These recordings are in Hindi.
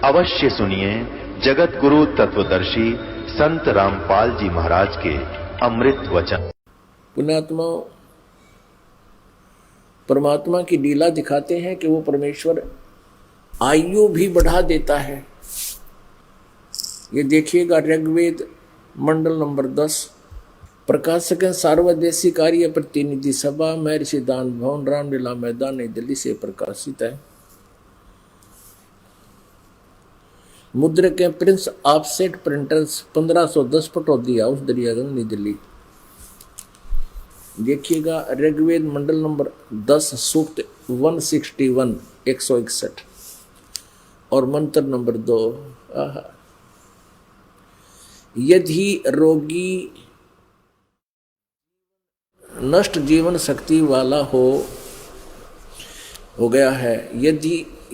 अवश्य सुनिए जगत गुरु तत्वदर्शी संत रामपाल जी महाराज के अमृत वचन। पुण्यात्मा परमात्मा की लीला दिखाते हैं कि वो परमेश्वर आयु भी बढ़ा देता है। ये देखिएगा ऋग्वेद मंडल नंबर 10, प्रकाशक सार्वदेशी कार्य प्रतिनिधि सभा, महर्षि दान भवन, रामलीला मैदान, नई दिल्ली से प्रकाशित है। मुद्रक है Prince offset printers, 1510 Pataudi house, Daryaganj, नई दिल्ली। देखिएगा ऋग्वेद मंडल नंबर 10 सूक्त 161 161 और मंत्र नंबर 2। यदि रोगी नष्ट जीवन शक्ति वाला हो गया है,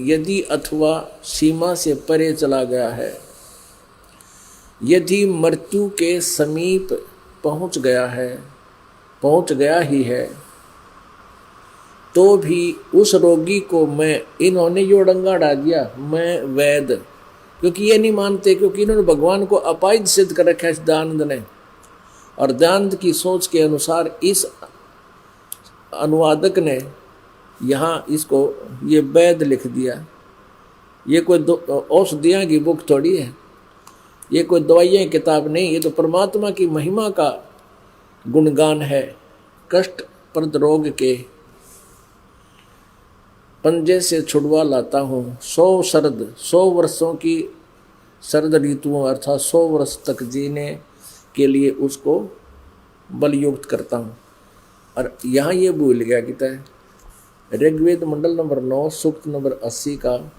यदि अथवा सीमा से परे चला गया है, यदि मृत्यु के समीप पहुंच गया ही है, तो भी उस रोगी को मैं, इन्होंने जो डंगा डाल दिया, मैं वैद, क्योंकि ये नहीं मानते, क्योंकि इन्होंने भगवान को अपाइद सिद्ध कर रखा है इस दयानंद ने। और दयानंद की सोच के अनुसार इस अनुवादक ने यहाँ इसको ये वैद लिख दिया। ये कोई औषधियाँ की बुक थोड़ी है, ये कोई दवाइयाँ की किताब नहीं, ये तो परमात्मा की महिमा का गुणगान है। कष्ट प्रद रोग के पंजे से छुड़वा लाता हूँ, 100 वर्षों की शरद ऋतुओं अर्थात 100 वर्ष तक जीने के लिए उसको बलयुक्त करता हूँ। और यहाँ ये भूल गया कि तय ऋग्वेद मंडल नंबर 9 सूक्त नंबर 80 का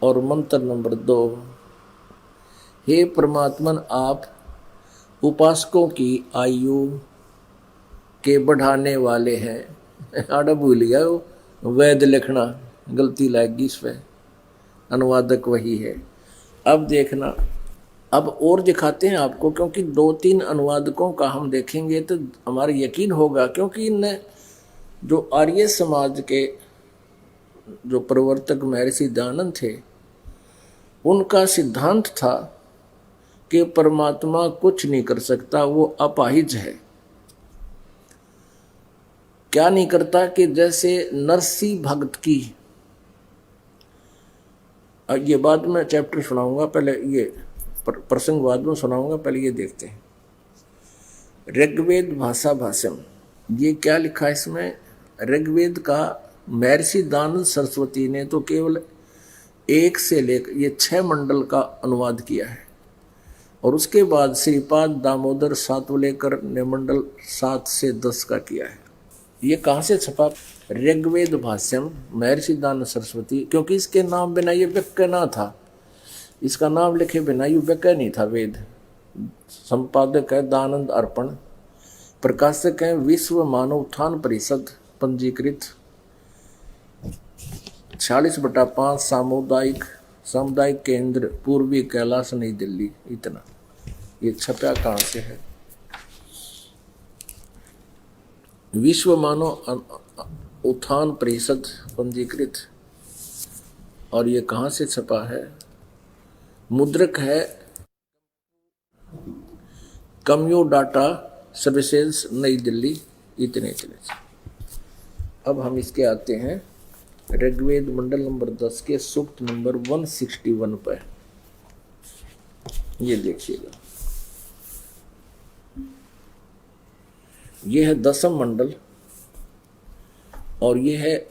और मंत्र नंबर 2। हे परमात्मन, आप उपासकों की आयु के बढ़ाने वाले हैं। आड़ा भूल गया वो वैद लिखना, गलती लगेगी इस पे, अनुवादक वही है। अब देखना, अब और दिखाते हैं आपको, क्योंकि 2-3 अनुवादकों का हम देखेंगे तो हमारा यकीन होगा, क्योंकि इनने जो आर्य समाज के जो प्रवर्तक महर्षि दयानंद थे, उनका सिद्धांत था कि परमात्मा कुछ नहीं कर सकता, वो अपाहिज है। क्या नहीं करता कि जैसे नरसी भक्त की, ये बाद में चैप्टर सुनाऊंगा, पहले ये प्रसंग बाद में सुनाऊंगा, पहले ये देखते हैं। ऋग्वेद भाषा भाष्यम, ये क्या लिखा है इसमें? ऋग्वेद का महर्षि दयानंद सरस्वती ने तो केवल 1 से लेकर ये 6 मंडल का अनुवाद किया है, और उसके बाद श्रीपाद दामोदर सातवलेकर ने मंडल 7 से 10 का किया है। ये कहाँ से छपा? ऋग्वेद भाष्यम महर्षि दयानंद सरस्वती, क्योंकि इसके नाम बिना ये व्यक्य ना था, इसका नाम लिखे बिना ये व्यक्य नहीं था। वेद संपादक है दयानंद अर्पण, प्रकाशक है विश्व मानव उत्थान परिषद, पंजीकृत 46/5 सामुदायिक केंद्र पूर्वी कैलाश, नई दिल्ली। इतना ये छपा कहाँ से है? विश्व मानव उत्थान परिषद पंजीकृत। और ये कहाँ से छपा है? मुद्रक है कम्यू डाटा सर्विसेज, नई दिल्ली। इतने अब हम इसके आते हैं ऋग्वेद मंडल नंबर 10 के सूक्त नंबर 161 पर। ये देखिएगा, ये है 10वां मंडल और ये है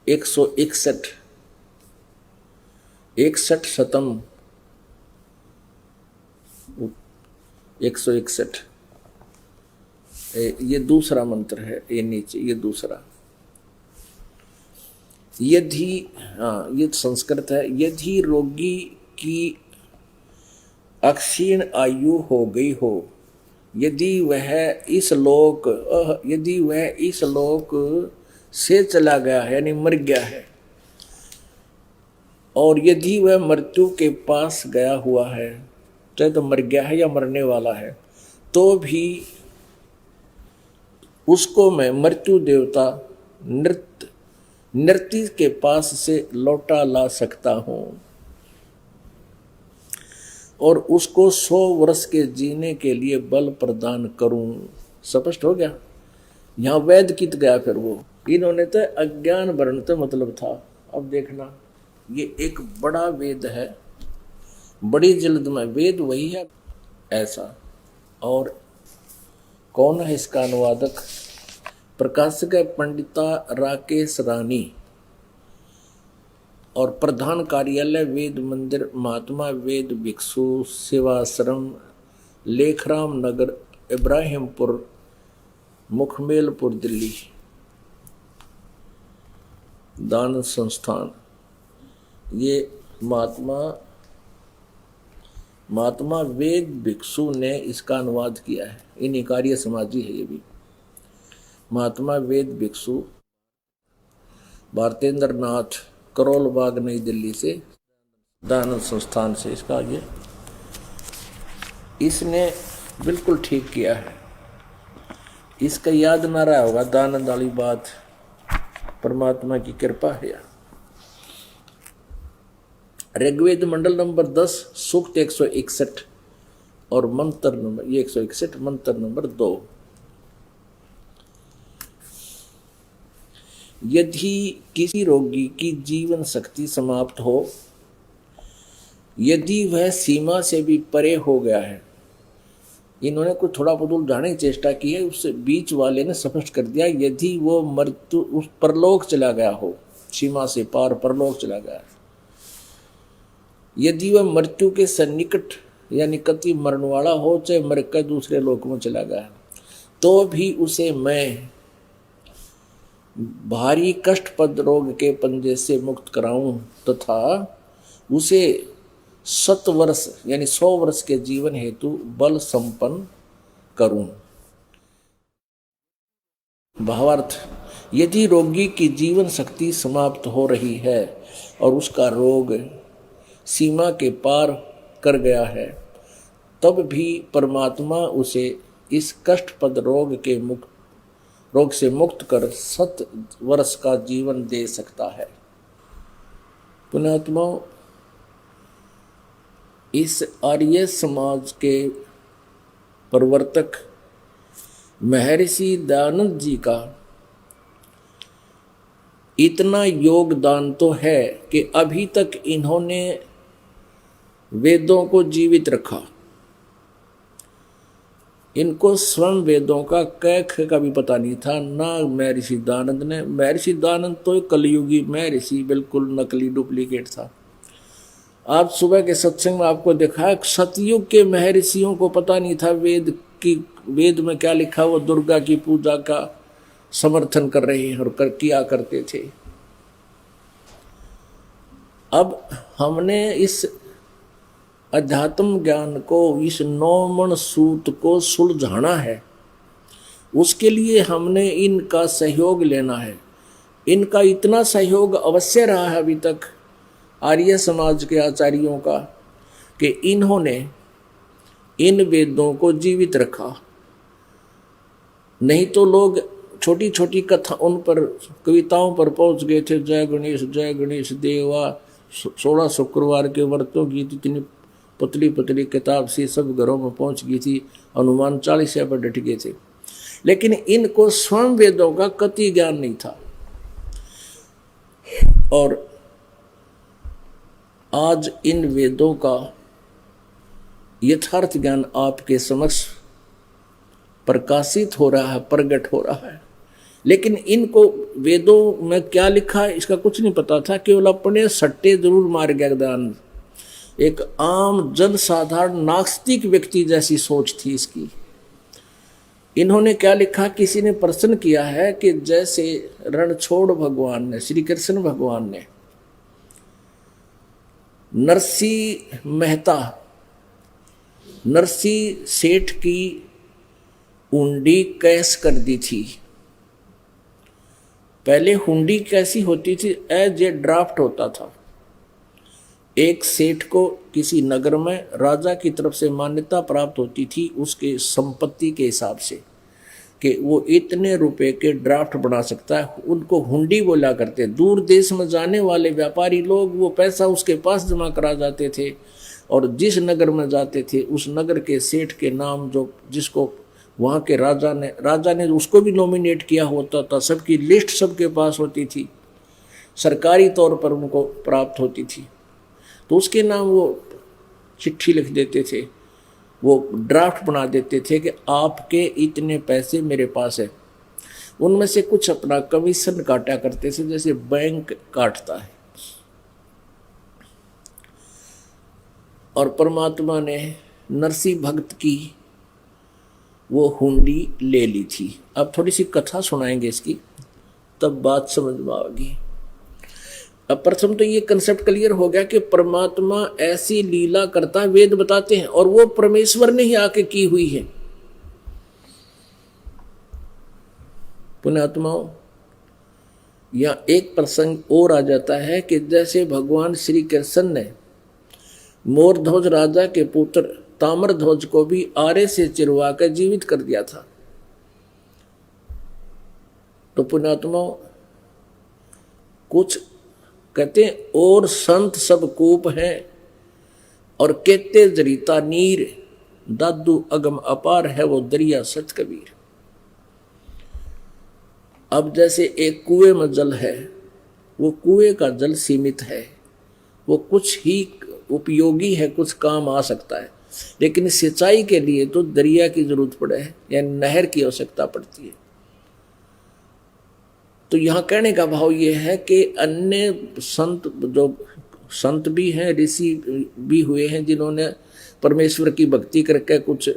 161 शतम 161। ये दूसरा मंत्र है, ये नीचे ये दूसरा। यदि, ये संस्कृत है, यदि रोगी की अक्षीण आयु हो गई हो, यदि वह इस लोक से चला गया है, यानी मर गया है, और यदि वह मृत्यु के पास गया हुआ है, चाहे तो मर गया है या मरने वाला है, तो भी उसको मैं मृत्यु देवता नृत्य नृत्य के पास से लौटा ला सकता हूं और उसको 100 वर्ष के जीने के लिए बल प्रदान करूं। स्पष्ट हो गया। यहां वेद कित गया फिर वो, इन्होंने तो अज्ञान वर्ण तो मतलब था। अब देखना, ये एक बड़ा वेद है, बड़ी जल्द में वेद वही है ऐसा। और कौन है इसका अनुवादक? प्रकाशक है पंडिता राकेश रानी और प्रधान कार्यालय वेद मंदिर महात्मा वेद भिक्षु सेवाश्रम लेखराम नगर इब्राहिमपुर मुखमेलपुर दिल्ली। दान संस्थान ये महात्मा वेद भिक्षु ने इसका अनुवाद किया है। इन्हीं कार्य समाजी है ये भी। महात्मा वेद भिक्षु भारतेंद्र नाथ करोल बाग नई दिल्ली से दान संस्थान से इसका ये इसने बिल्कुल ठीक किया है। इसका याद ना रहा होगा दानंद वाली बात, परमात्मा की कृपा है। ऋग्वेद मंडल नंबर 10 सूक्त 161 और मंत्र नंबर ये 161 मंत्र नंबर 2। यदि किसी रोगी की जीवन शक्ति समाप्त हो, यदि वह सीमा से भी परे हो गया है, इन्होंने कुछ थोड़ा बहुत उलझाने की चेष्टा की है, उससे बीच वाले ने स्पष्ट कर दिया यदि वो मृत्यु उस परलोक चला गया हो, सीमा से पार परलोक चला गया है, यदि वह मृत्यु के सन्निकट या निकटि मरने वाला हो, चाहे मर कर दूसरे लोक में चला गया है, तो भी उसे मैं भारी कष्टपद रोग के पंजे से मुक्त कराऊं तथा उसे 100 वर्ष यानी 100 वर्ष के जीवन हेतु बल संपन्न करूं। भावार्थ, यदि रोगी की जीवन शक्ति समाप्त हो रही है और उसका रोग सीमा के पार कर गया है, तब भी परमात्मा उसे इस कष्टपद रोग से मुक्त कर 100 वर्ष का जीवन दे सकता है। पुण्यात्माओं, इस आर्य समाज के प्रवर्तक महर्षि दयानंद जी का इतना योगदान तो है कि अभी तक इन्होंने वेदों को जीवित रखा। इनको स्वयं वेदों का कैख का भी पता नहीं था, ना महर्षि दयानंद ने। महर्षि दयानंद तो कलयुगी महर्षि, बिल्कुल नकली डुप्लीकेट था। आज सुबह के सत्संग में आपको देखा सतयुग के महर्षियों को पता नहीं था वेद में क्या लिखा। वो दुर्गा की पूजा का समर्थन कर रहे हैं और किया करते थे। अब हमने इस अध्यात्म ज्ञान को, इस 9 मण सूत को सुलझाना है। उसके लिए हमने इनका सहयोग लेना है। इनका इतना सहयोग अवश्य रहा है अभी तक आर्य समाज के आचार्यों का कि इन्होंने इन वेदों को जीवित रखा। नहीं तो लोग छोटी छोटी कथा उन पर कविताओं पर पहुंच गए थे। जय गणेश देवा, 16 शुक्रवार के व्रतों की इतनी पतली पतली किताब सी सब घरों में पहुंच गई थी। हनुमान 40 पर डट गए थे, लेकिन इनको स्वयं वेदों का कति ज्ञान नहीं था। और आज इन वेदों का यथार्थ ज्ञान आपके समक्ष प्रकाशित हो रहा है, प्रकट हो रहा है। लेकिन इनको वेदों में क्या लिखा है इसका कुछ नहीं पता था। केवल अपने सट्टे जरूर मार गया दान। एक आम जन साधारण नास्तिक व्यक्ति जैसी सोच थी इसकी। इन्होंने क्या लिखा, किसी ने प्रश्न किया है कि जैसे रणछोड़ भगवान ने, श्री कृष्ण भगवान ने नरसी सेठ की हुंडी कैश कर दी थी। पहले हुंडी कैसी होती थी, एज ए ड्राफ्ट होता था। एक सेठ को किसी नगर में राजा की तरफ से मान्यता प्राप्त होती थी उसके संपत्ति के हिसाब से। कि वो इतने रुपए के ड्राफ्ट बना सकता है। उनको हुंडी बोला करते। दूर देश में जाने वाले व्यापारी लोग वो पैसा उसके पास जमा करा जाते थे और जिस नगर में जाते थे उस नगर के सेठ के नाम, जो जिसको वहाँ के राजा ने उसको भी नॉमिनेट किया होता था, सबकी लिस्ट सबके पास होती थी, सरकारी तौर पर उनको प्राप्त होती थी, तो उसके नाम वो चिट्ठी लिख देते थे, वो ड्राफ्ट बना देते थे कि आपके इतने पैसे मेरे पास है। उनमें से कुछ अपना कमीशन काटा करते थे, जैसे बैंक काटता है। और परमात्मा ने नरसिंह भक्त की वो हुंडी ले ली थी। अब थोड़ी सी कथा सुनाएंगे इसकी, तब बात समझ में आएगी। अब प्रथम तो ये कंसेप्ट क्लियर हो गया कि परमात्मा ऐसी लीला करता है, वेद बताते हैं, और वो परमेश्वर ने ही आके की हुई है। पुण्यात्माओं, यहां एक प्रसंग और आ जाता है कि जैसे भगवान श्री कृष्ण ने मोरध्वज राजा के पुत्र ताम्रध्वज को भी आरे से चिरवा कर जीवित कर दिया था, तो पुण्यात्माओं कुछ कहते हैं और संत सब कूप हैं और कहते जरीता नीर, दादू अगम अपार है वो दरिया सच कबीर। अब जैसे एक कुएं में जल है, वो कुएं का जल सीमित है, वो कुछ ही उपयोगी है, कुछ काम आ सकता है, लेकिन सिंचाई के लिए तो दरिया की जरूरत पड़े है या नहर की आवश्यकता पड़ती है। तो यहाँ कहने का भाव ये है कि अन्य संत, जो संत भी हैं, ऋषि भी हुए हैं, जिन्होंने परमेश्वर की भक्ति करके कुछ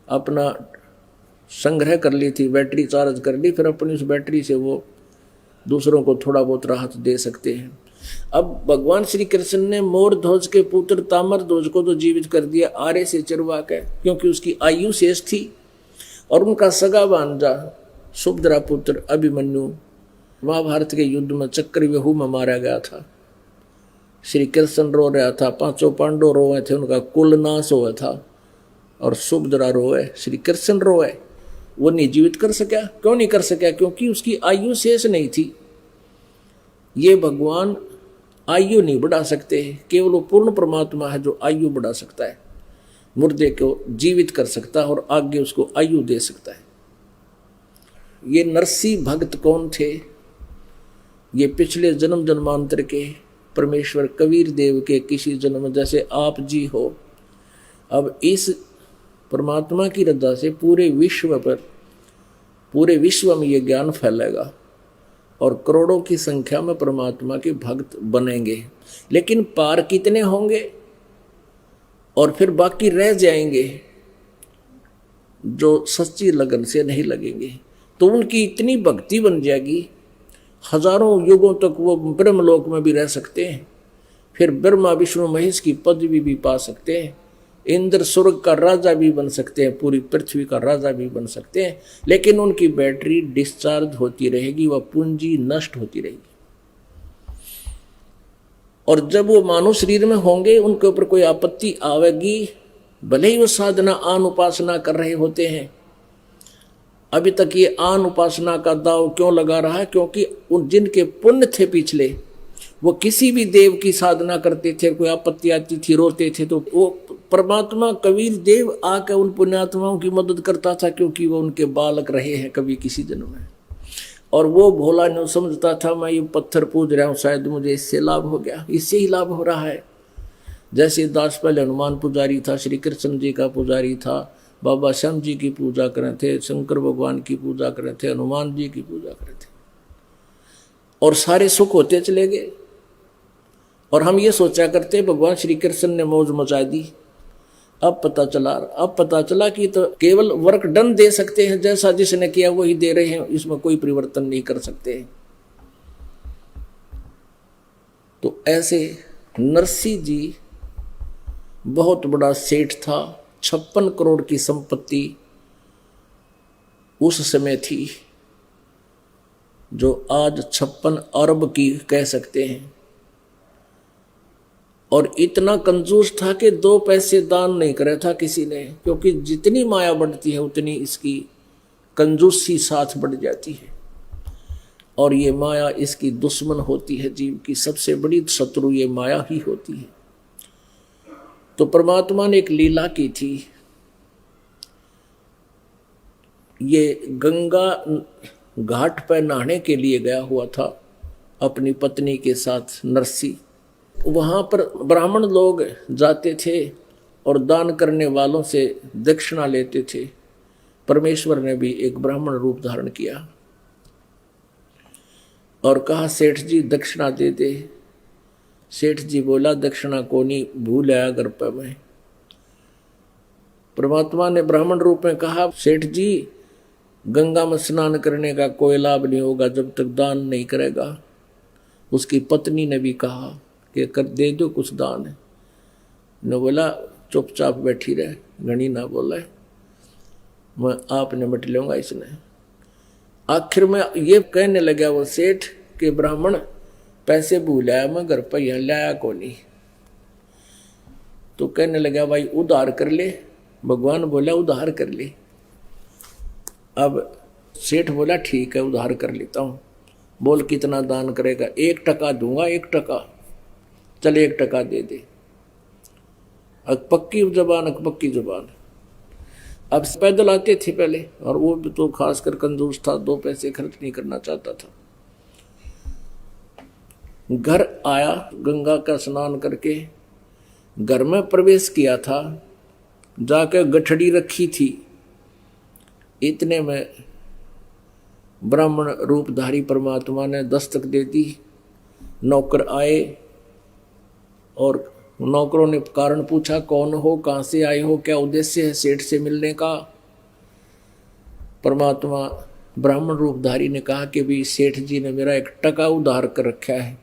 अपना संग्रह कर ली थी, बैटरी चार्ज कर ली, फिर अपनी उस बैटरी से वो दूसरों को थोड़ा बहुत राहत दे सकते हैं। अब भगवान श्री कृष्ण ने मोरध्वज के पुत्र ताम्रध्वज को तो जीवित कर दिया आरे से चिरवा के, क्योंकि उसकी आयु शेष थी, और उनका सगा भांजा सुभद्रा पुत्र अभिमन्यु महाभारत के युद्ध में चक्रव्यूह में मारा गया था। श्री कृष्ण रो रहा था, पांचों पांडव रोए थे, उनका कुल नाश हुआ था, और सुभद्रा रोए, श्री कृष्ण रोए। वो नहीं जीवित कर सका। क्यों नहीं कर सका? क्योंकि उसकी आयु शेष नहीं थी। ये भगवान आयु नहीं बढ़ा सकते, केवल वो पूर्ण परमात्मा है जो आयु बढ़ा सकता है, मुर्दे को जीवित कर सकता है और आगे उसको आयु दे सकता है। ये नरसिंह भक्त कौन थे? ये पिछले जन्म जन्मांतर के परमेश्वर कबीर देव के किसी जन्म, जैसे आप जी हो। अब इस परमात्मा की रजा से पूरे विश्व में ये ज्ञान फैलेगा और करोड़ों की संख्या में परमात्मा के भक्त बनेंगे। लेकिन पार कितने होंगे? और फिर बाकी रह जाएंगे जो सच्ची लगन से नहीं लगेंगे, तो उनकी इतनी भक्ति बन जाएगी, हजारों युगों तक वो ब्रह्मलोक में भी रह सकते हैं, फिर ब्रह्मा विष्णु महेश की पदवी भी पा सकते हैं, इंद्र स्वर्ग का राजा भी बन सकते हैं, पूरी पृथ्वी का राजा भी बन सकते हैं। लेकिन उनकी बैटरी डिस्चार्ज होती रहेगी, वह पूंजी नष्ट होती रहेगी। और जब वो मानव शरीर में होंगे, उनके ऊपर कोई आपत्ति आवेगी, भले ही वो साधना आन उपासना कर रहे होते हैं। अभी तक ये आन उपासना का दाव क्यों लगा रहा है? क्योंकि उन जिनके पुण्य थे पिछले, वो किसी भी देव की साधना करते थे, कोई आपत्ति आती थी, रोते थे, तो वो परमात्मा कबीर देव आकर उन पुण्यात्माओं की मदद करता था, क्योंकि वो उनके बालक रहे हैं कभी किसी जन्म में। और वो भोला नहीं समझता था मैं ये पत्थर पूज रहा हूँ, शायद मुझे इससे लाभ हो गया, इससे ही लाभ हो रहा है। जैसे दास पहले हनुमान पुजारी था, श्री कृष्ण जी का पुजारी था, बाबा श्याम जी की पूजा करे थे, शंकर भगवान की पूजा करे थे, हनुमान जी की पूजा करे थे, और सारे सुख होते चले गए। और हम ये सोचा करते भगवान श्री कृष्ण ने मौज मचा दी। अब पता चला कि तो केवल वर्क डन दे सकते हैं, जैसा जिसने किया वही दे रहे हैं, इसमें कोई परिवर्तन नहीं कर सकते। तो ऐसे नरसिंह जी बहुत बड़ा सेठ था, 56 करोड़ की संपत्ति उस समय थी, जो आज 56 अरब की कह सकते हैं। और इतना कंजूस था कि 2 पैसे दान नहीं करे था किसी ने, क्योंकि जितनी माया बढ़ती है उतनी इसकी कंजूसी साथ बढ़ जाती है। और ये माया इसकी दुश्मन होती है, जीव की सबसे बड़ी शत्रु ये माया ही होती है। तो परमात्मा ने एक लीला की थी। ये गंगा घाट पर नहाने के लिए गया हुआ था अपनी पत्नी के साथ नरसी। वहाँ पर ब्राह्मण लोग जाते थे और दान करने वालों से दक्षिणा लेते थे। परमेश्वर ने भी एक ब्राह्मण रूप धारण किया और कहा, सेठ जी दक्षिणा दे दे। सेठ जी बोला, दक्षिणा को नहीं, भूल आया घर पर मैं। परमात्मा ने ब्राह्मण रूप में कहा, सेठ जी गंगा में स्नान करने का कोई लाभ नहीं होगा जब तक दान नहीं करेगा। उसकी पत्नी ने भी कहा कि कर दे दो कुछ दान। ने बोला, चुपचाप बैठी रहे, घनी ना बोला, मैं आप निपट लूंगा इसने। आखिर में ये कहने लगा वो सेठ के ब्राह्मण, पैसे भूल आया मैं घर पर, यहाँ लाया को नहीं। तो कहने लगा, भाई उधार कर ले। भगवान बोला, उधार कर ले। अब सेठ बोला, ठीक है उधार कर लेता हूँ। बोल कितना दान करेगा? 1 टका दूंगा, 1 टका। चल 1 टका दे दे। पक्की जबान, पक्की जबान। अब पैदल आते थे पहले, और वो भी तो खासकर कंजूस था, 2 पैसे खर्च नहीं करना चाहता था। घर आया, गंगा का स्नान करके घर में प्रवेश किया था, जाकर गठड़ी रखी थी। इतने में ब्राह्मण रूपधारी परमात्मा ने दस्तक दे दी। नौकर आए और नौकरों ने कारण पूछा, कौन हो, कहाँ से आए हो, क्या उद्देश्य है सेठ से मिलने का? परमात्मा ब्राह्मण रूपधारी ने कहा कि भी सेठ जी ने मेरा 1 टका उधार कर रखा है,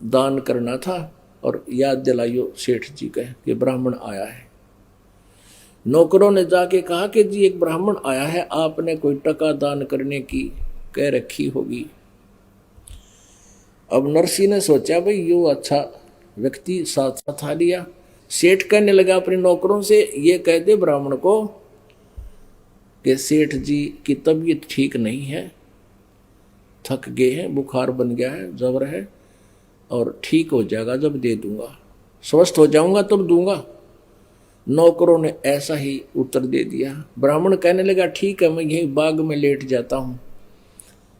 दान करना था, और याद दिलाइयो सेठ जी का कि ब्राह्मण आया है। नौकरों ने जाके कहा कि जी एक ब्राह्मण आया है, आपने कोई टका दान करने की कह रखी होगी। अब नरसी ने सोचा, भाई यो अच्छा व्यक्ति साथ साथ आ लिया। सेठ कहने लगा अपने नौकरों से, ये कह दे ब्राह्मण को कि सेठ जी की तबीयत ठीक नहीं है, थक गए हैं, बुखार बन गया है, जबर है, और ठीक हो जाएगा जब दे दूंगा, स्वस्थ हो जाऊंगा तब दूंगा। नौकरों ने ऐसा ही उत्तर दे दिया। ब्राह्मण कहने लगा, ठीक है मैं यही बाग में लेट जाता हूँ,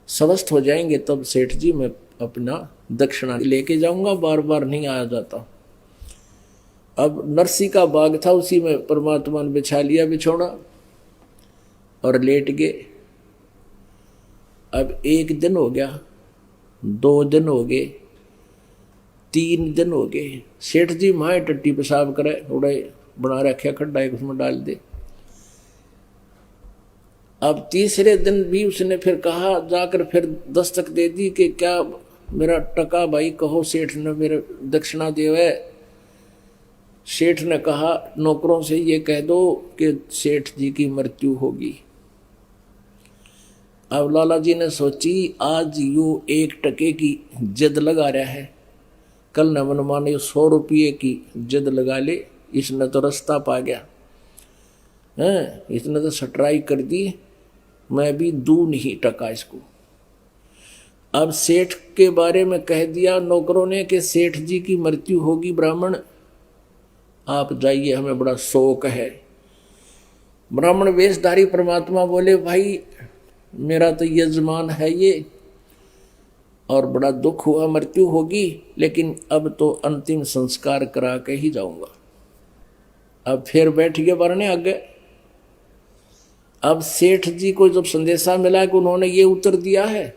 स्वस्थ हो जाएंगे तब सेठ जी मैं अपना दक्षिणा लेके जाऊंगा, बार बार नहीं आया जाता। अब नरसी का बाग था, उसी में परमात्मा ने बिछा लिया बिछौना और लेट गए। अब 1 दिन हो गया, 2 दिन हो गए, 3 दिन हो गए। सेठ जी माए टट्टी पेशाब करे, थोड़ा बना रखा खड्डा एक उसमें डाल दे। अब तीसरे दिन भी उसने फिर कहा, जाकर फिर दस्तक दे दी कि क्या मेरा टका भाई कहो, सेठ ने मेरे दक्षिणा देवे। सेठ ने कहा नौकरों से ये कह दो कि सेठ जी की मृत्यु होगी। अब लाला जी ने सोची, आज यू 1 टके की जिद लगा रहा है, कल न मन माने 100 रुपये की जिद लगा ले। इसने तो रास्ता पा गया है, इसने तो सटराई कर दी, मैं भी दूं नहीं टका इसको। अब सेठ के बारे में कह दिया नौकरों ने कि सेठ जी की मृत्यु होगी, ब्राह्मण आप जाइए, हमें बड़ा शोक है। ब्राह्मण वेशधारी परमात्मा बोले, भाई मेरा तो यजमान है ये, और बड़ा दुख हुआ, मृत्यु होगी, लेकिन अब तो अंतिम संस्कार करा के ही जाऊंगा। अब फिर बैठ गए वरने आगे। अब सेठ जी को जब संदेशा मिला कि उन्होंने ये उत्तर दिया है,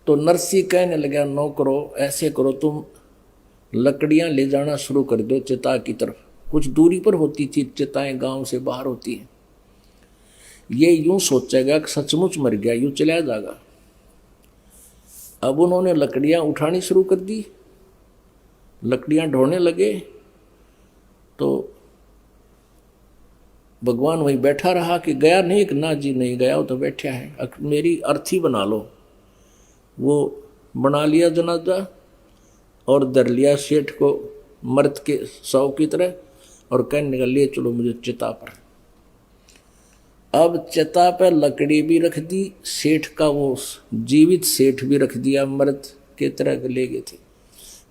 तो नरसी कहने लगा, नौकरो ऐसे करो, तुम लकड़ियां ले जाना शुरू कर दो चिता की तरफ। कुछ दूरी पर होती थी चिताएं, गांव से बाहर होती हैं। ये यूं सोचेगा कि सचमुच मर गया, यूं चला जाएगा। अब उन्होंने लकड़ियां उठानी शुरू कर दी, लकड़ियां ढोने लगे, तो भगवान वहीं बैठा रहा कि गया नहीं, कि ना जी नहीं गया, वो तो बैठा है, मेरी अर्थी बना लो। वो बना लिया जनाजा और धर लिया सेठ को मर्द के 100 की तरह, और कहने लगा, ले चलो मुझे चिता पर। अब चिता पे लकड़ी भी रख दी, सेठ का वो जीवित सेठ भी रख दिया, मृत के तरह ले गए थे।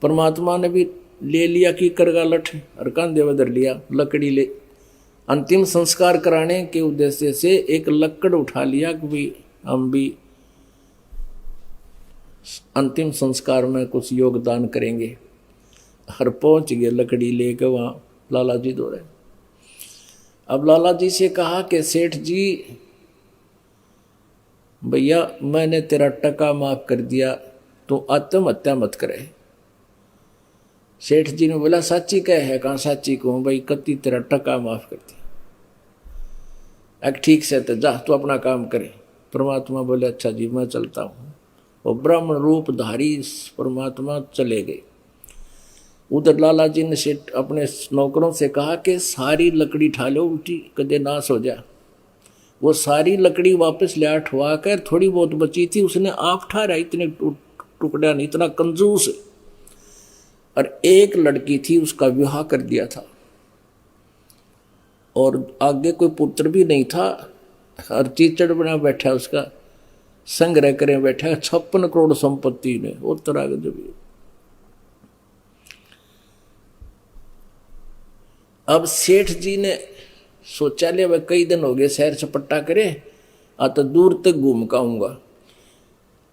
परमात्मा ने भी ले लिया कि करगा लठ और कांधे बदर लिया, लकड़ी ले अंतिम संस्कार कराने के उद्देश्य से एक लकड़ उठा लिया कि भाई हम भी अंतिम संस्कार में कुछ योगदान करेंगे। हर पहुंच गए लकड़ी लेके वहां लाला जी दौड़े। अब लाला जी से कहा कि सेठ जी भैया मैंने तेरा टका माफ कर दिया, तो आत्महत्या मत करे। सेठ जी ने बोला साची कह है, कहा साची कहूं भाई, कति तेरा टका माफ कर दिया। ठीक से तो जा तू अपना काम करे। परमात्मा बोले अच्छा जी मैं चलता हूँ। वो ब्राह्मण रूप धारी परमात्मा चले गए। उधर लाला जी ने सेठ अपने नौकरों से कहा कि सारी लकड़ी ठा लो, उल्टी कदे नाश हो जा। वो सारी लकड़ी वापस ले ठवा कर, थोड़ी बहुत बची थी उसने आप ठहरा, इतने टुकड़ा नहीं, इतना कंजूस है। और एक लड़की थी उसका विवाह कर दिया था और आगे कोई पुत्र भी नहीं था, और चीचड़ बना बैठा, उसका संग्रह करे बैठा 56 करोड़ संपत्ति ने और तरह के जब। अब सेठ जी ने सोचा लिया भाई कई दिन हो गए शहर चपट्टा करे, आ तो दूर तक घूम का आऊंगा।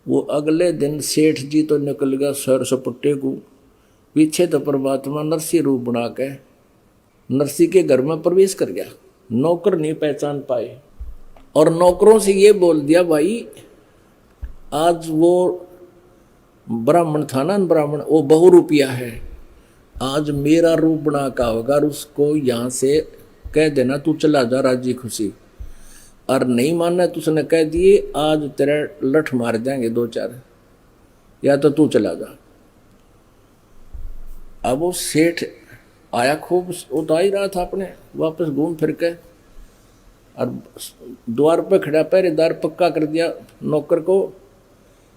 वो अगले दिन सेठ जी तो निकल गया शहर चपट्टे को, पीछे तो परमात्मा नरसी रूप बना के नरसी के घर में प्रवेश कर गया। नौकर नहीं पहचान पाए और नौकरों से ये बोल दिया भाई आज वो ब्राह्मण था ना, ब्राह्मण वो बहुरूपिया है, आज मेरा रूप बना का होगा, और उसको यहाँ से कह देना तू चला जा राजी खुशी, और नहीं मानना तो उसने कह दिए आज तेरा लठ मार देंगे 2-4, या तो तू चला जा। अब वो सेठ आया, खूब उतर ही रहा था अपने, वापस घूम फिर के, और द्वार पर खड़ा पहरेदार पक्का कर दिया नौकर को।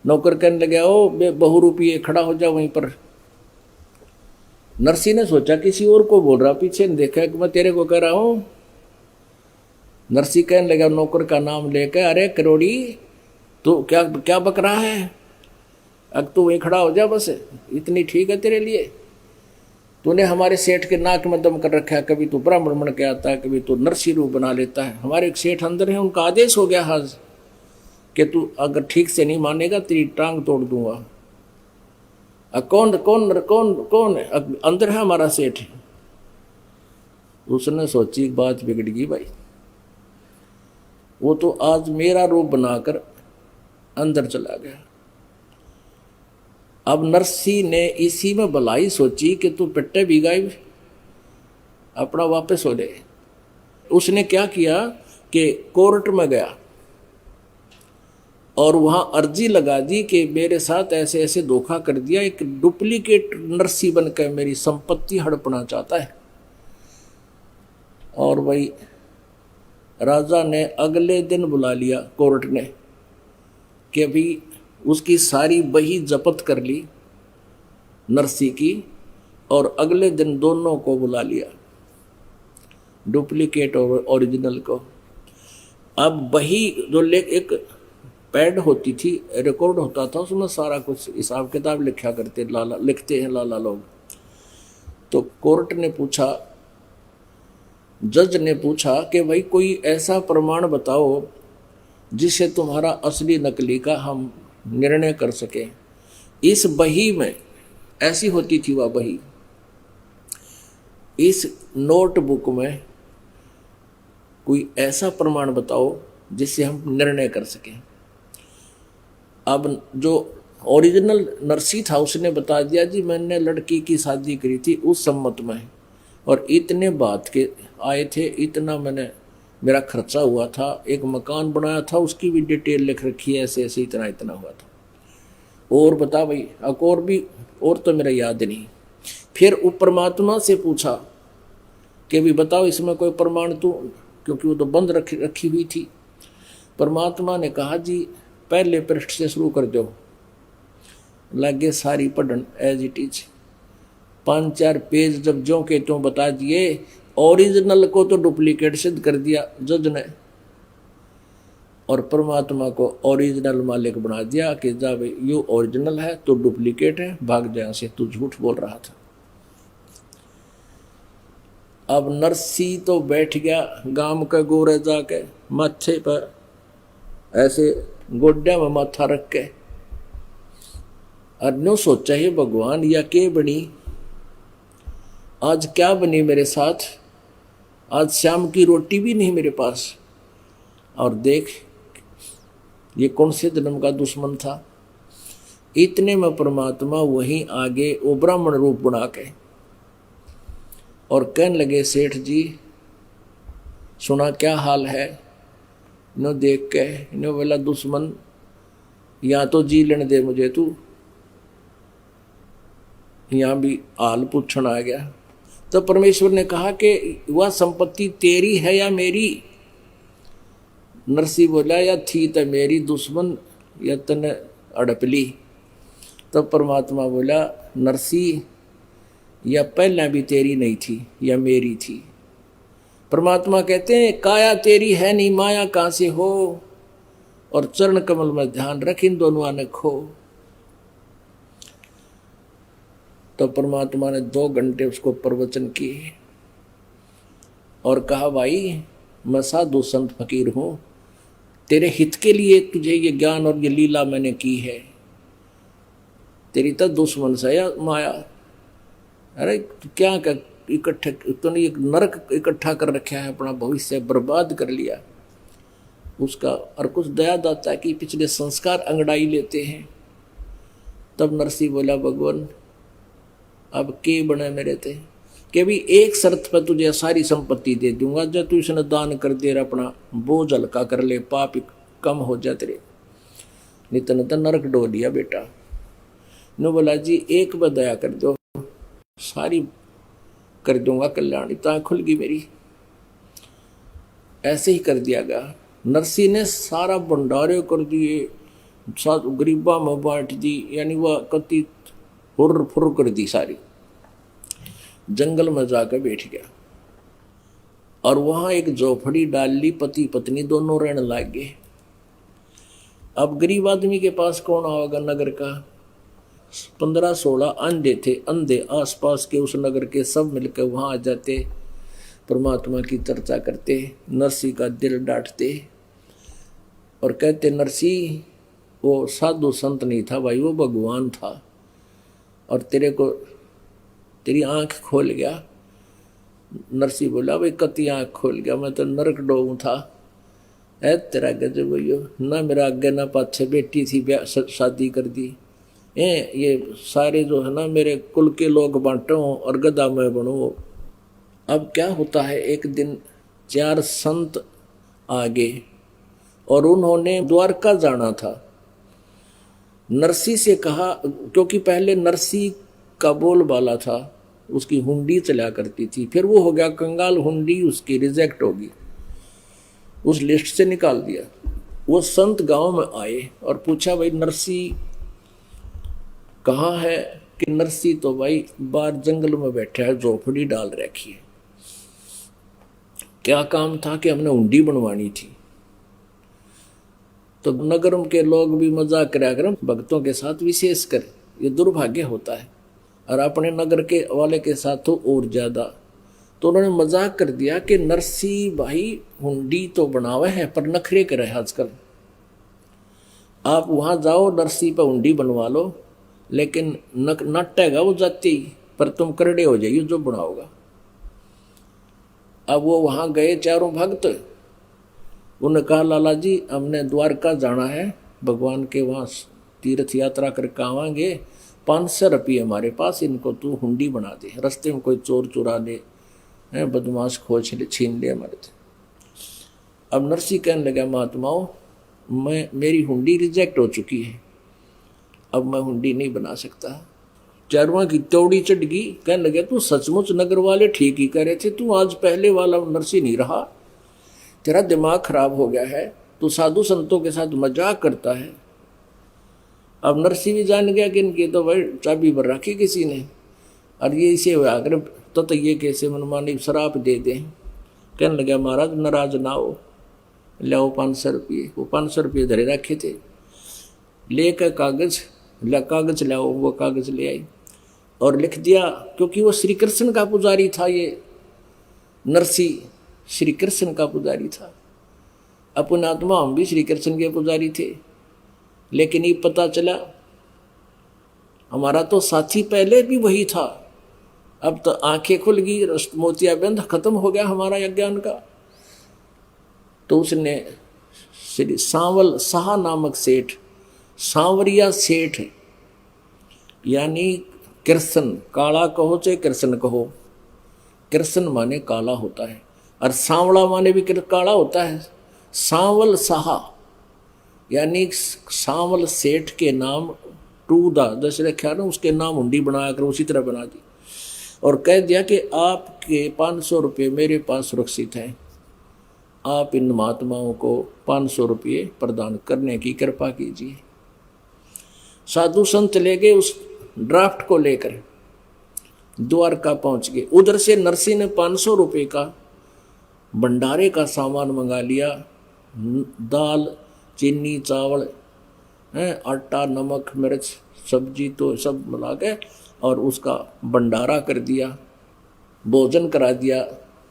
नौकर कहने लगे ओ बहुरूपिये खड़ा हो जा वहीं पर। नरसी ने सोचा किसी और को बोल रहा, पीछे ने देखा कि मैं तेरे को कह रहा हूं। नरसी कहने लगा नौकर का नाम लेकर, अरे करोड़ी तू क्या क्या बक रहा है, अब तू वहीं खड़ा हो जा, बस इतनी ठीक है तेरे लिए। तूने हमारे सेठ के नाक में दम कर रखा है, कभी तू ब्राह्मण बन के आता है, कभी तू नरसी रूप बना लेता है। हमारे एक सेठ अंदर है, उनका आदेश हो गया आज कि तू अगर ठीक से नहीं मानेगा तेरी टांग तोड़ दूंगा। कौन कौन कौन कौन अंदर है? हमारा सेठ। उसने सोची बात बिगड़ गई भाई, वो तो आज मेरा रूप बनाकर अंदर चला गया। अब नरसी ने इसी में भलाई सोची कि तू पिट्टे भी गए, अपना वापस हो ले। उसने क्या किया कि कोर्ट में गया और वहां अर्जी लगा दी कि मेरे साथ ऐसे ऐसे धोखा कर दिया, एक डुप्लीकेट नरसी बनकर मेरी संपत्ति हड़पना चाहता है। और भाई राजा ने अगले दिन बुला लिया कोर्ट ने कि अभी उसकी सारी बही जब्त कर ली नरसी की, और अगले दिन दोनों को बुला लिया, डुप्लीकेट और ओरिजिनल को। अब बही जो एक पैड होती थी, रिकॉर्ड होता था, उसमें सारा कुछ हिसाब किताब लिखा करते लिखते हैं लाला लोग। तो कोर्ट ने पूछा, जज ने पूछा कि भाई कोई ऐसा प्रमाण बताओ जिससे तुम्हारा असली नकली का हम निर्णय कर सके। इस बही में ऐसी होती थी वह बही, इस नोटबुक में कोई ऐसा प्रमाण बताओ जिससे हम निर्णय कर सकें। अब जो ओरिजिनल नरसी था उसने बता दिया जी मैंने लड़की की शादी करी थी उस सम्मत में, और इतने बात के आए थे, इतना मैंने मेरा खर्चा हुआ था, एक मकान बनाया था उसकी भी डिटेल लिख रखी है, ऐसे ऐसे इतना इतना हुआ था। और बता भाई और भी, और तो मेरा याद नहीं। फिर वो परमात्मा से पूछा कि भी बताओ इसमें कोई प्रमाण, तो क्योंकि वो तो बंद रखी हुई थी। परमात्मा ने कहा जी पहले पृष्ठ से शुरू कर दो। लगे सारी पढ़न एज इट इज, 5-4 पेज जब जो के त्यों बता दिए। ओरिजिनल को तो डुप्लीकेट सिद्ध कर दिया जज ने, और परमात्मा को ओरिजिनल मालिक बना दिया कि जा भाई यू ओरिजिनल है तो डुप्लीकेट है, भाग जा से, तू झूठ बोल रहा था। अब नरसी तो बैठ गया गांव के गोरे जाके माथे पर ऐसे गोड्या में माथा रख के, और नो सोचा ही भगवान या के बनी, आज क्या बनी मेरे साथ, आज शाम की रोटी भी नहीं मेरे पास, और देख ये कौन से जन्म का दुश्मन था। इतने में परमात्मा वहीं आगे वो ब्राह्मण रूप बना के और कहने लगे, सेठ जी सुना क्या हाल है। नो देख के नो बोला, दुश्मन या तो जी लेने दे मुझे, तू यहाँ भी हाल पूछण आ गया। तो परमेश्वर ने कहा कि वह संपत्ति तेरी है या मेरी। नरसी बोला, या थी तो मेरी दुश्मन या तने अड़पली। तो परमात्मा बोला, नरसी या पहला भी तेरी नहीं थी या मेरी थी। परमात्मा कहते हैं काया तेरी है नहीं, माया कहाँ से हो, और चरण कमल में ध्यान रख इन दोनों ने खो। तो परमात्मा ने 2 घंटे उसको प्रवचन किए और कहा, भाई मैं साधु संत फकीर हूं, तेरे हित के लिए तुझे ये ज्ञान और ये लीला मैंने की है, तेरी तो दुश्मन से या माया। अरे क्या कर इकट्ठे, तूने एक नरक इकट्ठा कर रखा है, अपना भविष्य बर्बाद कर लिया उसका, और कुछ दया दाता कि पिछले संस्कार अंगड़ाई लेते हैं। तब नरसी बोला, भगवान अब के बने मेरे थे कि भी एक शर्त पर तुझे सारी संपत्ति दे दूंगा, जब तू इसने दान कर दे, अपना बोझ हल्का कर ले, पाप कम हो जा तेरे, नितन तो नरक डो लिया बेटा। नो बोला, जी एक बार दया कर दो, सारी कर दूंगा कल्याण, इतना खुल गई मेरी। ऐसे ही कर दिया गया। नरसी ने सारा भंडारे कर दिए, गरीबा में बांट दी, यानी वह कति फुर फुर कर दी सारी। जंगल में जाकर बैठ गया और वहां एक झोपड़ी डाल ली, पति पत्नी दोनों रहने लग गए। अब गरीब आदमी के पास कौन आएगा नगर का, 15-16 अंधे थे, अंधे आसपास के उस नगर के सब मिलकर वहां आ जाते, परमात्मा की चर्चा करते, नरसी का दिल डांटते और कहते, नरसी वो साधु संत नहीं था भाई, वो भगवान था, और तेरे को तेरी आंख खोल गया। नरसी बोला, भाई कति आंख खोल गया, मैं तो नरक डोऊ था। ऐ तेरा गजब भैया, ना मेरा आगे ना पाछे, बेटी थी शादी कर दी, ये सारे जो है ना मेरे कुल के लोग बांटो और गधा मैं बनूं। अब क्या होता है, एक दिन 4 संत आ गए और उन्होंने द्वारका जाना था। नरसी से कहा, क्योंकि पहले नरसी का बोलबाला था, उसकी हुंडी चला करती थी, फिर वो हो गया कंगाल, हुंडी उसकी रिजेक्ट होगी, उस लिस्ट से निकाल दिया। वो संत गांव में आए और पूछा, भाई नरसी कहाँ है? कि नरसी तो भाई बाहर जंगल में बैठा है, झोपड़ी डाल रखी है। क्या काम था? कि हमने हुंडी बनवानी थी। तो नगर के लोग भी मजाक करा कर भक्तों के साथ, विशेष कर ये दुर्भाग्य होता है, और अपने नगर के वाले के साथ तो और ज्यादा। तो उन्होंने मजाक कर दिया कि नरसी भाई हुंडी तो बनावे है पर नखरे करे आजकल, आप वहां जाओ नरसी पर हुंडी बनवा लो, लेकिन नटेगा वो जाती, पर तुम करड़े हो जाइए जो बनाओगा। अब वो वहां गए चारों भक्त, उन्होंने कहा, लाला जी हमने द्वारका जाना है, भगवान के वहाँ तीर्थ यात्रा करके आवांगे, 500 रुपये हमारे पास, इनको तू हुंडी बना दे, रास्ते में कोई चोर चुरा ले, बदमाश खोज ले, छीन ले हमारे थे। अब नरसी कहने लगा, महात्माओं मेरी हुंडी रिजेक्ट हो चुकी है, अब मैं हुंडी नहीं बना सकता। चारवां की तौड़ी चढ़ गई, कहने लगे, तू सचमुच नगर वाले ठीक ही कह रहे थे, तू आज पहले वाला नरसी नहीं रहा, तेरा दिमाग खराब हो गया है, तू साधु संतों के साथ मजाक करता है। अब नरसी भी जान गया कि इनकी तो भाई चाबी भर रखी किसी ने, और ये इसे आकर तो ये कैसे मनमानी शराब दे दें। कहने लगा, महाराज नाराज ना हो, लाओ 500 रुपये। वो 500 रुपये धरे रखे थे, लेकर कागज लाओ। वो कागज ले आई और लिख दिया, क्योंकि वो श्री कृष्ण का पुजारी था। ये नरसी श्री कृष्ण का पुजारी था। अपन आत्मा हम भी श्री कृष्ण के पुजारी थे, लेकिन ये पता चला हमारा तो साथी पहले भी वही था। अब तो आंखें खुल गई, मोतियाबिंद खत्म हो गया हमारा अज्ञान का। तो उसने श्री सांवल शाह नामक सेठ, सांवरिया सेठ, यानी कृष्ण, काला कहो चाहे कृष्ण कहो, कृष्ण माने काला होता है और सांवला माने भी काला होता है। सांवल शाह यानी सांवल सेठ के नाम टूदा दशरथ ख्याल उसके नाम हुंडी बनाया कर उसी तरह बना दी और कह दिया कि आपके 500 रुपये मेरे पास सुरक्षित हैं, आप इन महात्माओं को 500 रुपये प्रदान करने की कृपा कीजिए। साधु संत ले गए, उस ड्राफ्ट को लेकर द्वारका पहुंच गए। उधर से नरसी ने 500 रुपये का भंडारे का सामान मंगा लिया, दाल चीनी चावल आटा नमक मिर्च सब्जी तो सब मिला के, और उसका भंडारा कर दिया, भोजन करा दिया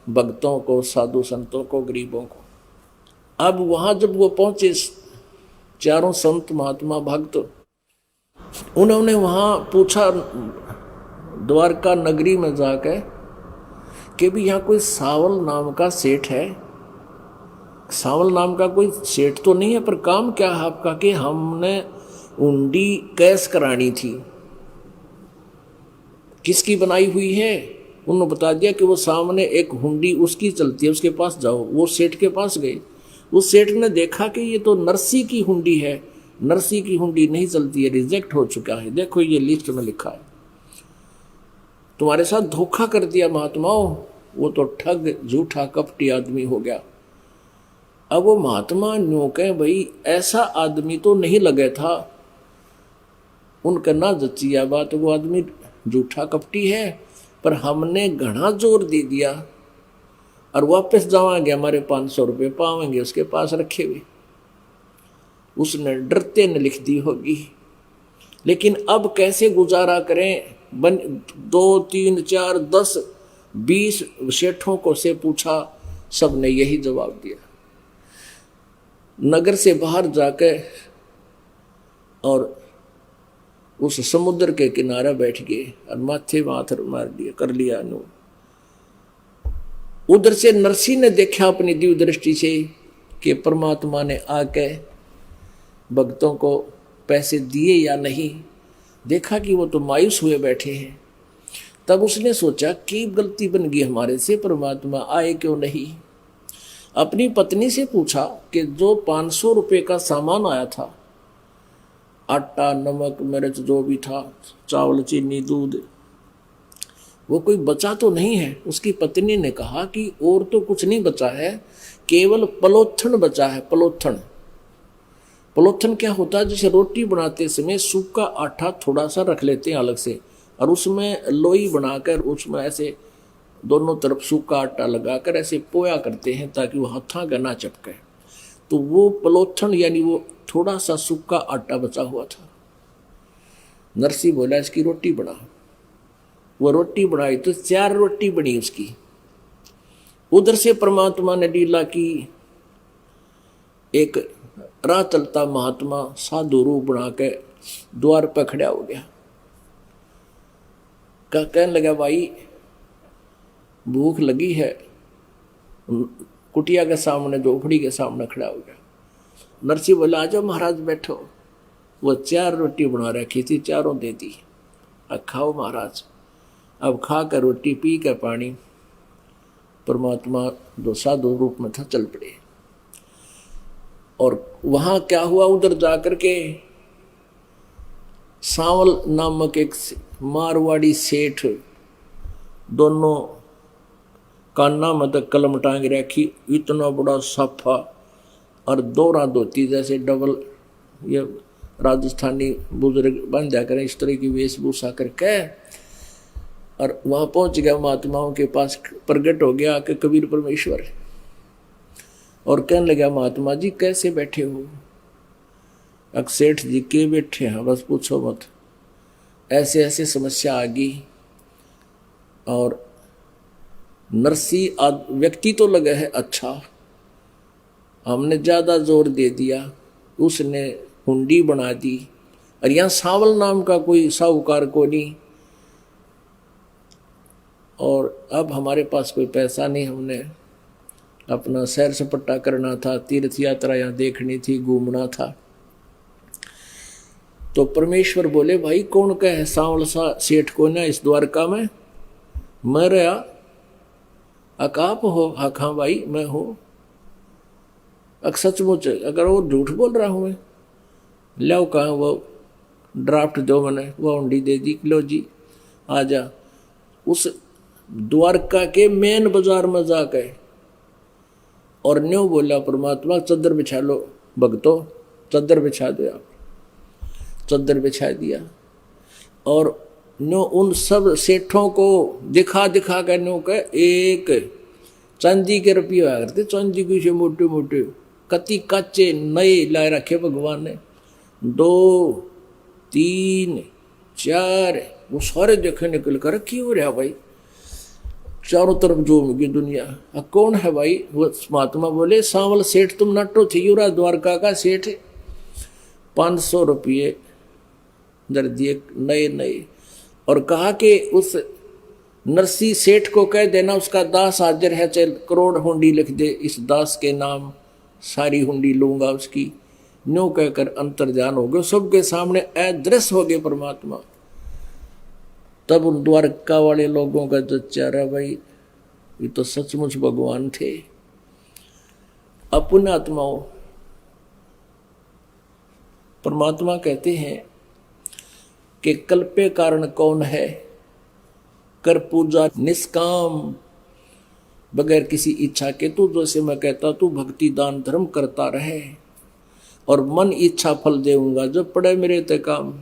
भक्तों को, साधु संतों को, गरीबों को। अब वहाँ जब वो पहुँचे, चारों संत महात्मा भक्त, उन्होंने वहाँ पूछा द्वारका नगरी में जाकर कि भी यहाँ कोई सावल नाम का सेठ है? सावल नाम का कोई सेठ तो नहीं है, पर काम क्या है आपका? कि हमने हुंडी कैश करानी थी। किसकी बनाई हुई है? उन्होंने बता दिया कि वो सामने एक हुंडी उसकी चलती है, उसके पास जाओ। वो सेठ के पास गए। उस सेठ ने देखा कि ये तो नरसी की हुंडी है, नरसी की हुंडी नहीं चलती है, रिजेक्ट हो चुका है, देखो ये लिस्ट में लिखा है, तुम्हारे साथ धोखा कर दिया महात्माओं। वो तो ठग झूठा कपटी आदमी हो गया। अब वो महात्मा न्यू कहे भाई ऐसा आदमी तो नहीं लगे था, उनका ना जचिया बात, वो आदमी झूठा कपटी है, पर हमने घना जोर दे दिया और वापस जावांगे, हमारे 500 रुपये पावेंगे उसके पास रखे हुए। उसने डरते ने लिख दी होगी। लेकिन अब कैसे गुजारा करें? 2 3 4 10 20 सेठों को से पूछा, सबने यही जवाब दिया। नगर से बाहर जाकर और उस समुद्र के किनारे बैठ गए और माथे माथर मार दिया, कर लिया नु। उधर से नरसी ने देखा अपनी दिव्य दृष्टि से कि परमात्मा ने आके भक्तों को पैसे दिए या नहीं। देखा कि वो तो मायूस हुए बैठे हैं। तब उसने सोचा कि गलती बन गई हमारे से, परमात्मा आए क्यों नहीं। अपनी पत्नी से पूछा कि जो 500 रुपये का सामान आया था, आटा नमक मिर्च जो भी था, चावल चीनी दूध, वो कोई बचा तो नहीं है? उसकी पत्नी ने कहा कि और तो कुछ नहीं बचा है, केवल पलोथन बचा है। पलोथन, पलोथन क्या होता है? जैसे रोटी बनाते समय सूखा आटा थोड़ा सा रख लेते हैं अलग से, और उसमें लोई बनाकर उसमें ऐसे दोनों तरफ सूखा आटा लगाकर ऐसे पोया करते हैं ताकि वो हाथा का ना चपके। तो वो पलोथन यानी वो थोड़ा सा सूखा आटा बचा हुआ था। नरसी बोला इसकी रोटी बना। वो रोटी बनाई तो 4 रोटी बनी उसकी। उधर से परमात्मा ने लीला की, एक राह चलता महात्मा साधु रूप बना के द्वार पर खड़ा हो गया। कहने लगा भाई भूख लगी है। कुटिया के सामने, झोपड़ी के सामने खड़ा हो गया। नरसी बोला आ जाओ महाराज बैठो। वो 4 रोटी बना रखी थी, चारों दे दी। अब खाओ महाराज। अब खा कर रोटी पी कर पानी, परमात्मा जो साधु रूप में था चल पड़े। और वहां क्या हुआ? उधर जाकर के सांवल नामक एक मारवाड़ी सेठ, दोनों कान्ना में तक कलम टांग रखी, इतना बड़ा साफा और दोहरा धोती जैसे डबल, ये राजस्थानी बुजुर्ग बन जाकर इस तरह की वेशभूषा करके, और वहां पहुंच गया महात्माओं के पास। प्रकट हो गया कि कबीर परमेश्वर, और कहने लगा महात्मा जी कैसे बैठे हो? सेठ जी के बैठे हैं, बस पूछो मत, ऐसे ऐसे समस्या आ गई। और नरसी व्यक्ति तो लगा है अच्छा, हमने ज्यादा जोर दे दिया, उसने हुंडी बना दी, और यहाँ सावल नाम का कोई साहूकार को नहीं, और अब हमारे पास कोई पैसा नहीं, हमने अपना सैर सपट्टा करना था, तीर्थ यात्रा यहाँ देखनी थी, घूमना था। तो परमेश्वर बोले भाई कौन का है सांवल सा सेठ को ना इस द्वारका में? मैं रहा। आप हो? हाँ भाई मैं हूँ। सचमुच अगर वो झूठ बोल रहा हूँ मैं? लो कहाँ वो ड्राफ्ट दो, मैंने वो हुंडी दे दी, लो जी आ जा। उस द्वारका के मेन बाजार में जाकर और न्यू बोला परमात्मा चद्दर बिछा लो भगतो, चद्दर बिछा दो। आप चद्दर बिछा दिया और न्यू उन सब सेठों को दिखा दिखा कर न्यू के एक चांदी के रुपये आया करते, चांदी के से मोटे मोटे कति कच्चे नए लाए रखे भगवान ने, 2 3 4 वो सारे देखे निकल कर क्यों हो रहा भाई, चारों तरफ झूम गई दुनिया। कौन है भाई? वो महात्मा बोले सांवल सेठ तुम नटो थे, यूरा द्वारका का सेठ। 500 रुपये दर दिए नए नए, और कहा कि उस नरसी सेठ को कह देना उसका दास हाजिर है, चल करोड़ हुंडी लिख दे इस दास के नाम, सारी हुंडी लूंगा उसकी। न्यू कहकर अंतर्ध्यान हो गए, सबके सामने अदृश्य हो गए परमात्मा। तब उन द्वारका वाले लोगों का जो चेहरा, भाई ये तो सचमुच भगवान थे। अपने आत्माओं, परमात्मा कहते हैं कि कल्पे कारण कौन है, कर पूजा निष्काम बगैर किसी इच्छा के। तू जैसे मैं कहता तू भक्ति दान धर्म करता रहे और मन इच्छा फल देऊंगा जब पड़े मेरे ते काम।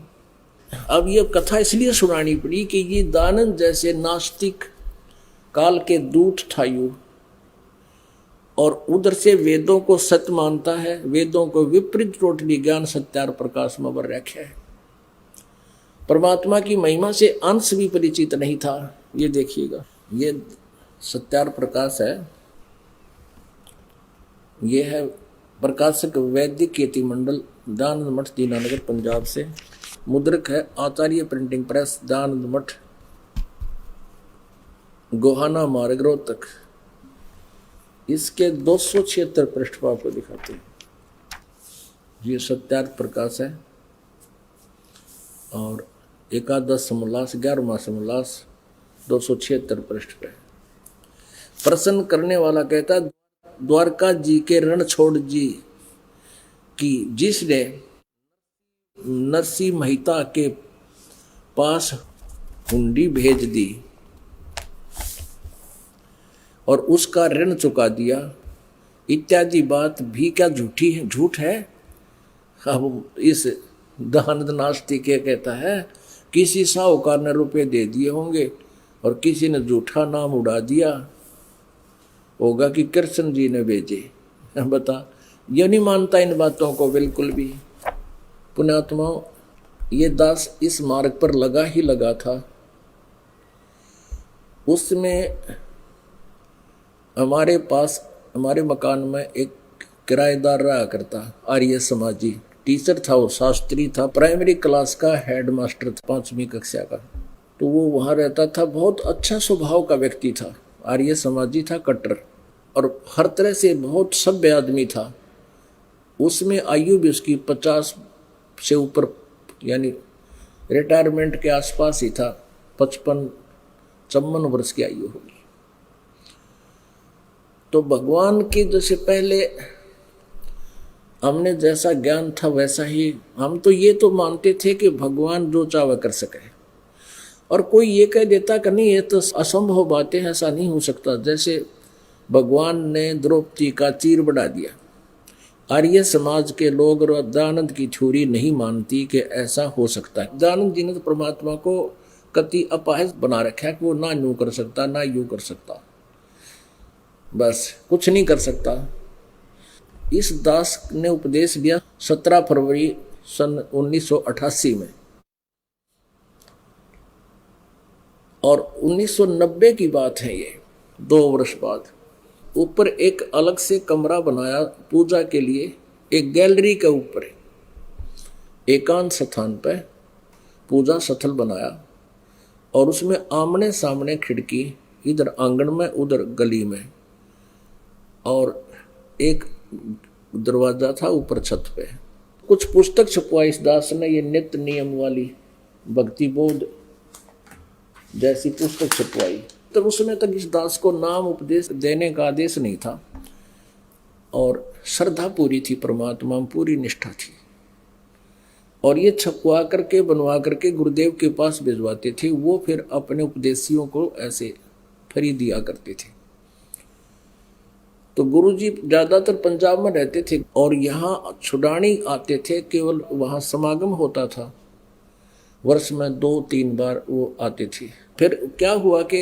अब ये कथा इसलिए सुनानी पड़ी कि ये दानंद जैसे नास्तिक काल के दूत था यू, और उधर से वेदों को सत्य मानता है, वेदों को विपरीत टोटली ज्ञान सत्यार प्रकाश में बर रखा है। परमात्मा की महिमा से अंश भी परिचित नहीं था। ये देखिएगा, ये सत्यार प्रकाश है, ये है प्रकाशक वैदिक कीर्ति मंडल, दानंद मठ, दीनानगर, पंजाब से। मुद्रक है आचार्य प्रिंटिंग प्रेस, दानंद मठ, गोहाना मार्ग, रोहतक। इसके 276 पृष्ठ पर आपको दिखाते हैं। ये सत्यार्थ प्रकाश है और एकादश समोल्लास, 11वां समोल्लास, 276 पृष्ठ पे। प्रसन्न करने वाला कहता द्वारका जी के रण छोड़ जी की, जिसने नरसी महिता के पास हुंडी भेज दी और उसका ऋण चुका दिया, इत्यादि बात भी क्या झूठी है? झूठ है। अब इस दानंद नास्तिक के कहता है किसी साहूकार ने रुपए दे दिए होंगे और किसी ने झूठा नाम उड़ा दिया होगा कि कृष्ण जी ने भेजे। बता, ये नहीं मानता इन बातों को बिल्कुल भी। पुण्यात्माओं, ये दास इस मार्ग पर लगा ही लगा था। उसमें हमारे पास, हमारे मकान में एक किराएदार रहा करता, आर्य समाजी टीचर था, वो शास्त्री था, प्राइमरी क्लास का हेड मास्टर था, 5वीं कक्षा का। तो वो वहाँ रहता था, बहुत अच्छा स्वभाव का व्यक्ति था, आर्य समाजी था, कट्टर, और हर तरह से बहुत सभ्य आदमी था। उसमें आयु भी उसकी 50 से ऊपर, यानी रिटायरमेंट के आसपास ही था, 55 वर्ष की आयु होगी। तो भगवान की जैसे पहले हमने जैसा ज्ञान था वैसा ही हम तो ये तो मानते थे कि भगवान जो चाहे कर सके, और कोई ये कह देता कि नहीं ये तो असंभव बातें, ऐसा नहीं हो सकता। जैसे भगवान ने द्रौपदी का चीर बढ़ा दिया, आर्य समाज के लोग दानंद की थ्योरी नहीं मानती कि ऐसा हो सकता है। दानंद जी ने तो परमात्मा को कति अपाहिज बना रखा है कि वो ना यूं कर सकता, ना यूं कर सकता, बस कुछ नहीं कर सकता। इस दास ने उपदेश दिया 17 फरवरी सन 1988 में। और 1990 की बात है ये, 2 वर्ष बाद। ऊपर एक अलग से कमरा बनाया पूजा के लिए, एक गैलरी के ऊपर एकांत स्थान पर पूजा स्थल बनाया, और उसमें आमने सामने खिड़की, इधर आंगन में उधर गली में, और एक दरवाजा था ऊपर छत पे। कुछ पुस्तक छपवाई इस दास ने, ये नित्य नियम वाली भक्ति बोध जैसी पुस्तक छपवाई। तो उस समय तक इस दास को नाम उपदेश देने का आदेश नहीं था, और श्रद्धा पूरी थी, परमात्मा में पूरी निष्ठा थी। और ये छपवा करके बनवा करके गुरुदेव के पास भिजवाते थे। वो फिर अपने उपदेशियों को ऐसे फ्री दिया करते थे। तो गुरुजी ज्यादातर पंजाब में रहते थे, और यहाँ छुड़ानी आते थे, केवल वहाँ समागम होता था, वर्ष में 2-3 बार वो आते थे। फिर क्या हुआ कि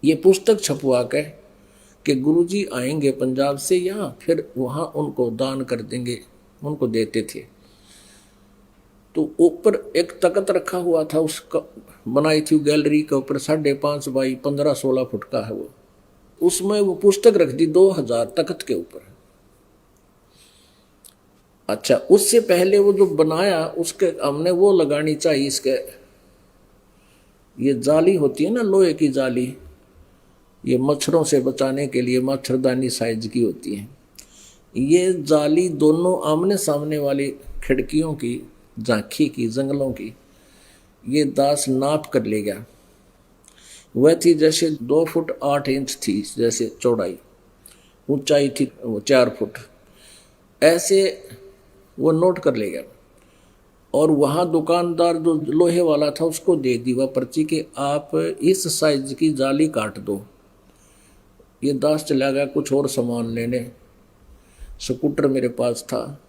ये पुस्तक छपवा के गुरुजी आएंगे पंजाब से यहाँ, फिर वहाँ उनको दान कर देंगे, उनको देते थे। तो ऊपर एक तख्त रखा हुआ था, उसका बनाई थी गैलरी के ऊपर, 5.5 बाई 15-16 फुट का है वो। उसमें वो पुस्तक रख दी 2000 तख्त के ऊपर। अच्छा, उससे पहले वो जो बनाया उसके हमने वो लगानी चाहिए, इसके ये जाली होती है ना, लोहे की जाली, ये मच्छरों से बचाने के लिए मच्छरदानी साइज की होती है। ये जाली दोनों आमने सामने वाली खिड़कियों की, झांकी की, जंगलों की, ये दास नाप कर ले गया। वह थी जैसे 2 फुट 8 इंच थी, जैसे चौड़ाई, ऊंचाई थी 4 फुट, ऐसे वो नोट कर ले गया। और वहाँ दुकानदार जो लोहे वाला था उसको दे दी वह पर्ची कि आप इस साइज की जाली काट दो। ये दास चला गया कुछ और सामान लेने। स्कूटर मेरे पास था,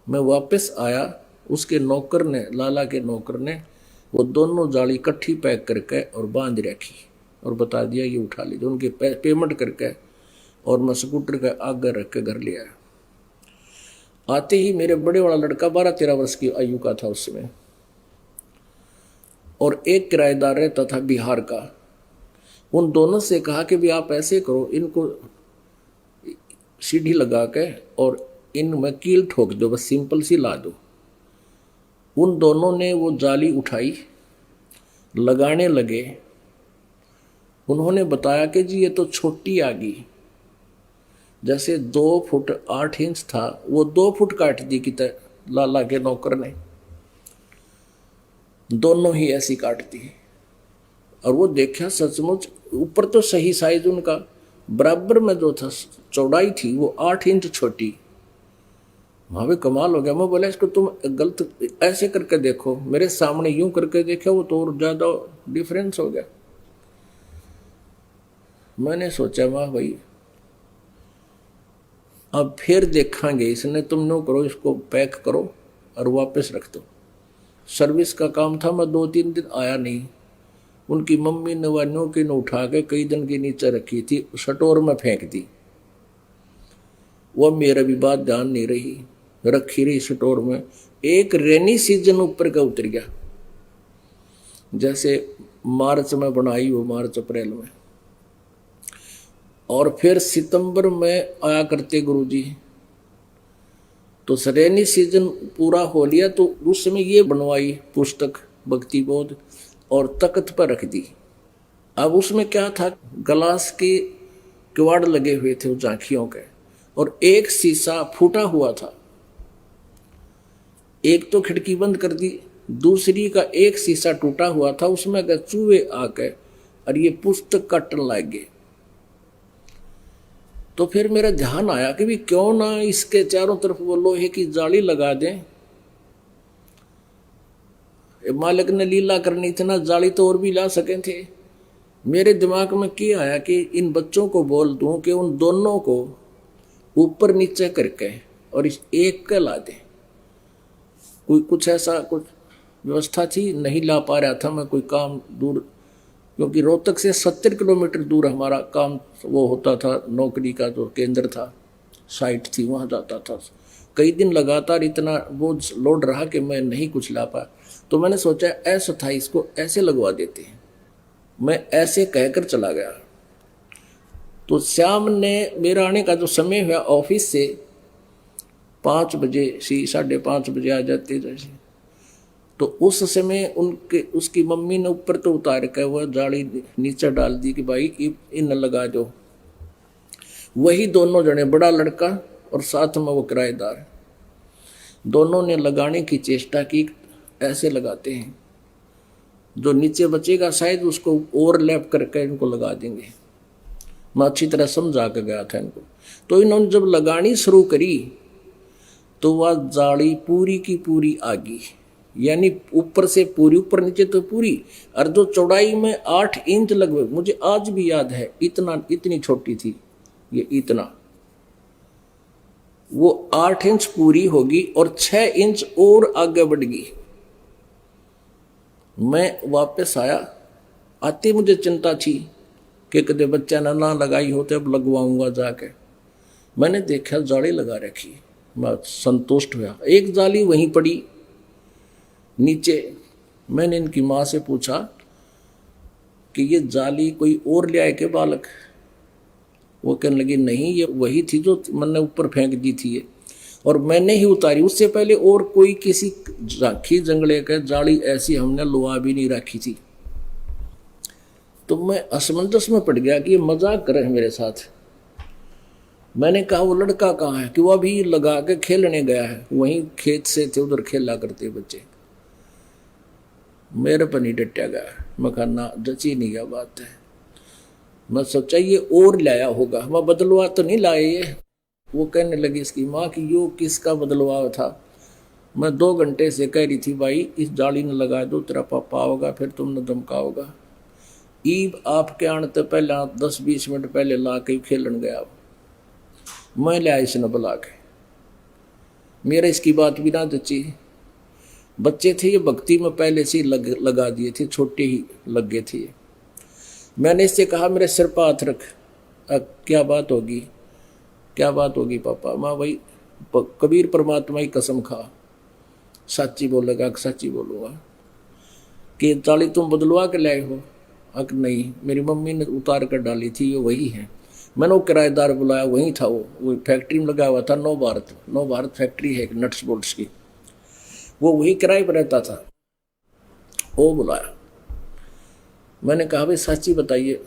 मैं वापस आया, उसके नौकर ने, लाला के नौकर ने वो दोनों जाली इकट्ठी पैक करके और बांध रखी, और बता दिया ये उठा लीजिए। उनके पेमेंट करके और मैं स्कूटर का आगे रख के घर ले आया। आते ही मेरे बड़े वाला लड़का 12-13 वर्ष की आयु का था उसमें, और एक किराएदार रहता था बिहार का। उन दोनों से कहा कि भी आप ऐसे करो, इनको सीढ़ी लगा के और इनमें कील ठोक दो, बस सिंपल सी ला दो। उन दोनों ने वो जाली उठाई, लगाने लगे। उन्होंने बताया कि जी ये तो छोटी आ गई, जैसे 2 फुट 8 इंच था वो 2 फुट काट दी कि लाला के नौकर ने, दोनों ही ऐसी काट दी। और वो देखा सचमुच ऊपर तो सही साइज उनका, बराबर में जो था चौड़ाई थी वो 8 इंच छोटी। वहाँ भी कमाल हो गया। मैं बोला इसको तुम गलत ऐसे करके देखो, मेरे सामने यूं करके देखा वो तो और ज्यादा डिफरेंस हो गया। मैंने सोचा वाह भाई, अब फिर देखेंगे, इसने तुम नो करो, इसको पैक करो और वापस रख दो। सर्विस का काम था, मैं 2-3 दिन आया नहीं। उनकी मम्मी ने वानियों की न उठा के कई दिन के नीचे रखी थी, स्टोर में फेंक दी। वह मेरा भी बात ध्यान नहीं रही, रखी रही स्टोर में। एक रेनी सीजन ऊपर का उतर गया, जैसे मार्च में बनाई हो, मार्च अप्रैल में, और फिर सितंबर में आया करते गुरुजी। तो रेनी सीजन पूरा हो लिया तो उस समय ये बनवाई पुस्तक भक्ति बोध और तख्त पर रख दी। अब उसमें क्या था, ग्लास के किवाड़ लगे हुए थे झांकियों के, और एक शीशा फूटा हुआ था। एक तो खिड़की बंद कर दी, दूसरी का एक शीशा टूटा हुआ था, उसमें अगर चूहे आके और ये पुस्तक काटने लग गए। तो फिर मेरा ध्यान आया कि भी क्यों ना इसके चारों तरफ वो लोहे की जाली लगा दें। मालिक ने लीला करनी थी ना, जाली तो और भी ला सके थे। मेरे दिमाग में क्या आया कि इन बच्चों को बोल दूं कि उन दोनों को ऊपर नीचे करके और इस एक का ला दें। कोई कुछ ऐसा कुछ व्यवस्था थी, नहीं ला पा रहा था मैं, कोई काम दूर, क्योंकि रोहतक से 70 किलोमीटर दूर हमारा काम वो होता था, नौकरी का जो केंद्र था। साइट थी, वहाँ जाता था। कई दिन लगातार इतना बोझ लोड रहा कि मैं नहीं कुछ ला पाया। तो मैंने सोचा ऐसा था, इसको ऐसे लगवा देते हैं। मैं ऐसे कहकर चला गया। तो शाम ने मेरा आने का जो समय हुआ ऑफिस से 5 बजे से 5:30 बजे आ जाते जैसे, तो उस समय उसकी मम्मी ने ऊपर तो उतार कर वह जाली नीचे डाल दी कि भाई इन लगा दो। वही दोनों जने, बड़ा लड़का और साथ में वो किराएदार, दोनों ने लगाने की चेष्टा की। ऐसे लगाते हैं, जो नीचे बचेगा शायद उसको ओवरलैप करके इनको लगा देंगे। मैं अच्छी तरह समझा के गया था इनको। तो इन्होंने जब लगानी शुरू करी तो वह जाली पूरी की पूरी आ गई, यानी ऊपर से पूरी, ऊपर नीचे तो पूरी। और जो चौड़ाई में 8 इंच लगभग, मुझे आज भी याद है, इतनी छोटी थी ये, इतना, वो 8 इंच पूरी होगी और 6 इंच और आगे बढ़ गई। मैं वापस आया, आती मुझे चिंता थी कि कदे बच्चा ना लगाई हो तो अब लगवाऊंगा जाके। मैंने देखा जाली लगा रखी, मैं संतुष्ट हुआ। एक जाली वहीं पड़ी नीचे। मैंने इनकी माँ से पूछा कि ये जाली कोई और ले आए के बालक? वो कहने लगी नहीं, ये वही थी जो मैंने ऊपर फेंक दी थी ये, और मैंने ही उतारी। उससे पहले और कोई किसी राखी जंगले के जाली ऐसी हमने लुआ भी नहीं रखी थी। तो मैं असमंजस में पड़ गया कि ये मजाक कर रहे हैं मेरे साथ। मैंने कहा वो लड़का कहाँ है? कि वो अभी लगा के खेलने गया है, वहीं खेत से थे उधर खेला करते बच्चे। मेरे पर नहीं डटा गया। मैं कहा ना, जची नहीं गया बात है। मैं सोचा ये और लाया होगा, मैं बदलवा तो नहीं लाए ये। वो कहने लगी इसकी माँ कि यो किसका बदलवा था? मैं 2 घंटे से कह रही थी भाई इस जाली ने लगा दो, तेरा पापा होगा फिर तुमने धमकाओगा। ईब आपके आने तो पहले 10-20 मिनट पहले ला के खेलन गया। मैं लिया इसने बुला के, मेरा इसकी बात भी ना जची। बच्चे थे ये, भक्ति में पहले से लगा दिए थे, छोटे ही लग गए थे। मैंने इससे कहा मेरे सिर पर हाथ रख। क्या बात होगी? क्या बात होगी पापा? माँ भाई कबीर परमात्मा की कसम खा, सच्ची बोलेगा? सच्ची बोलूँगा। कि जाली तुम बदलवा के लाए हो? नहीं, मेरी मम्मी ने उतार कर डाली थी, ये वही है। मैंने वो किराएदार बुलाया, वही था वो फैक्ट्री में लगा हुआ था, नव भारत फैक्ट्री है नट्स बोल्ट्स की, वो वही किराए पर रहता था। वो बुलाया। मैंने कहा भाई सच्ची बताइए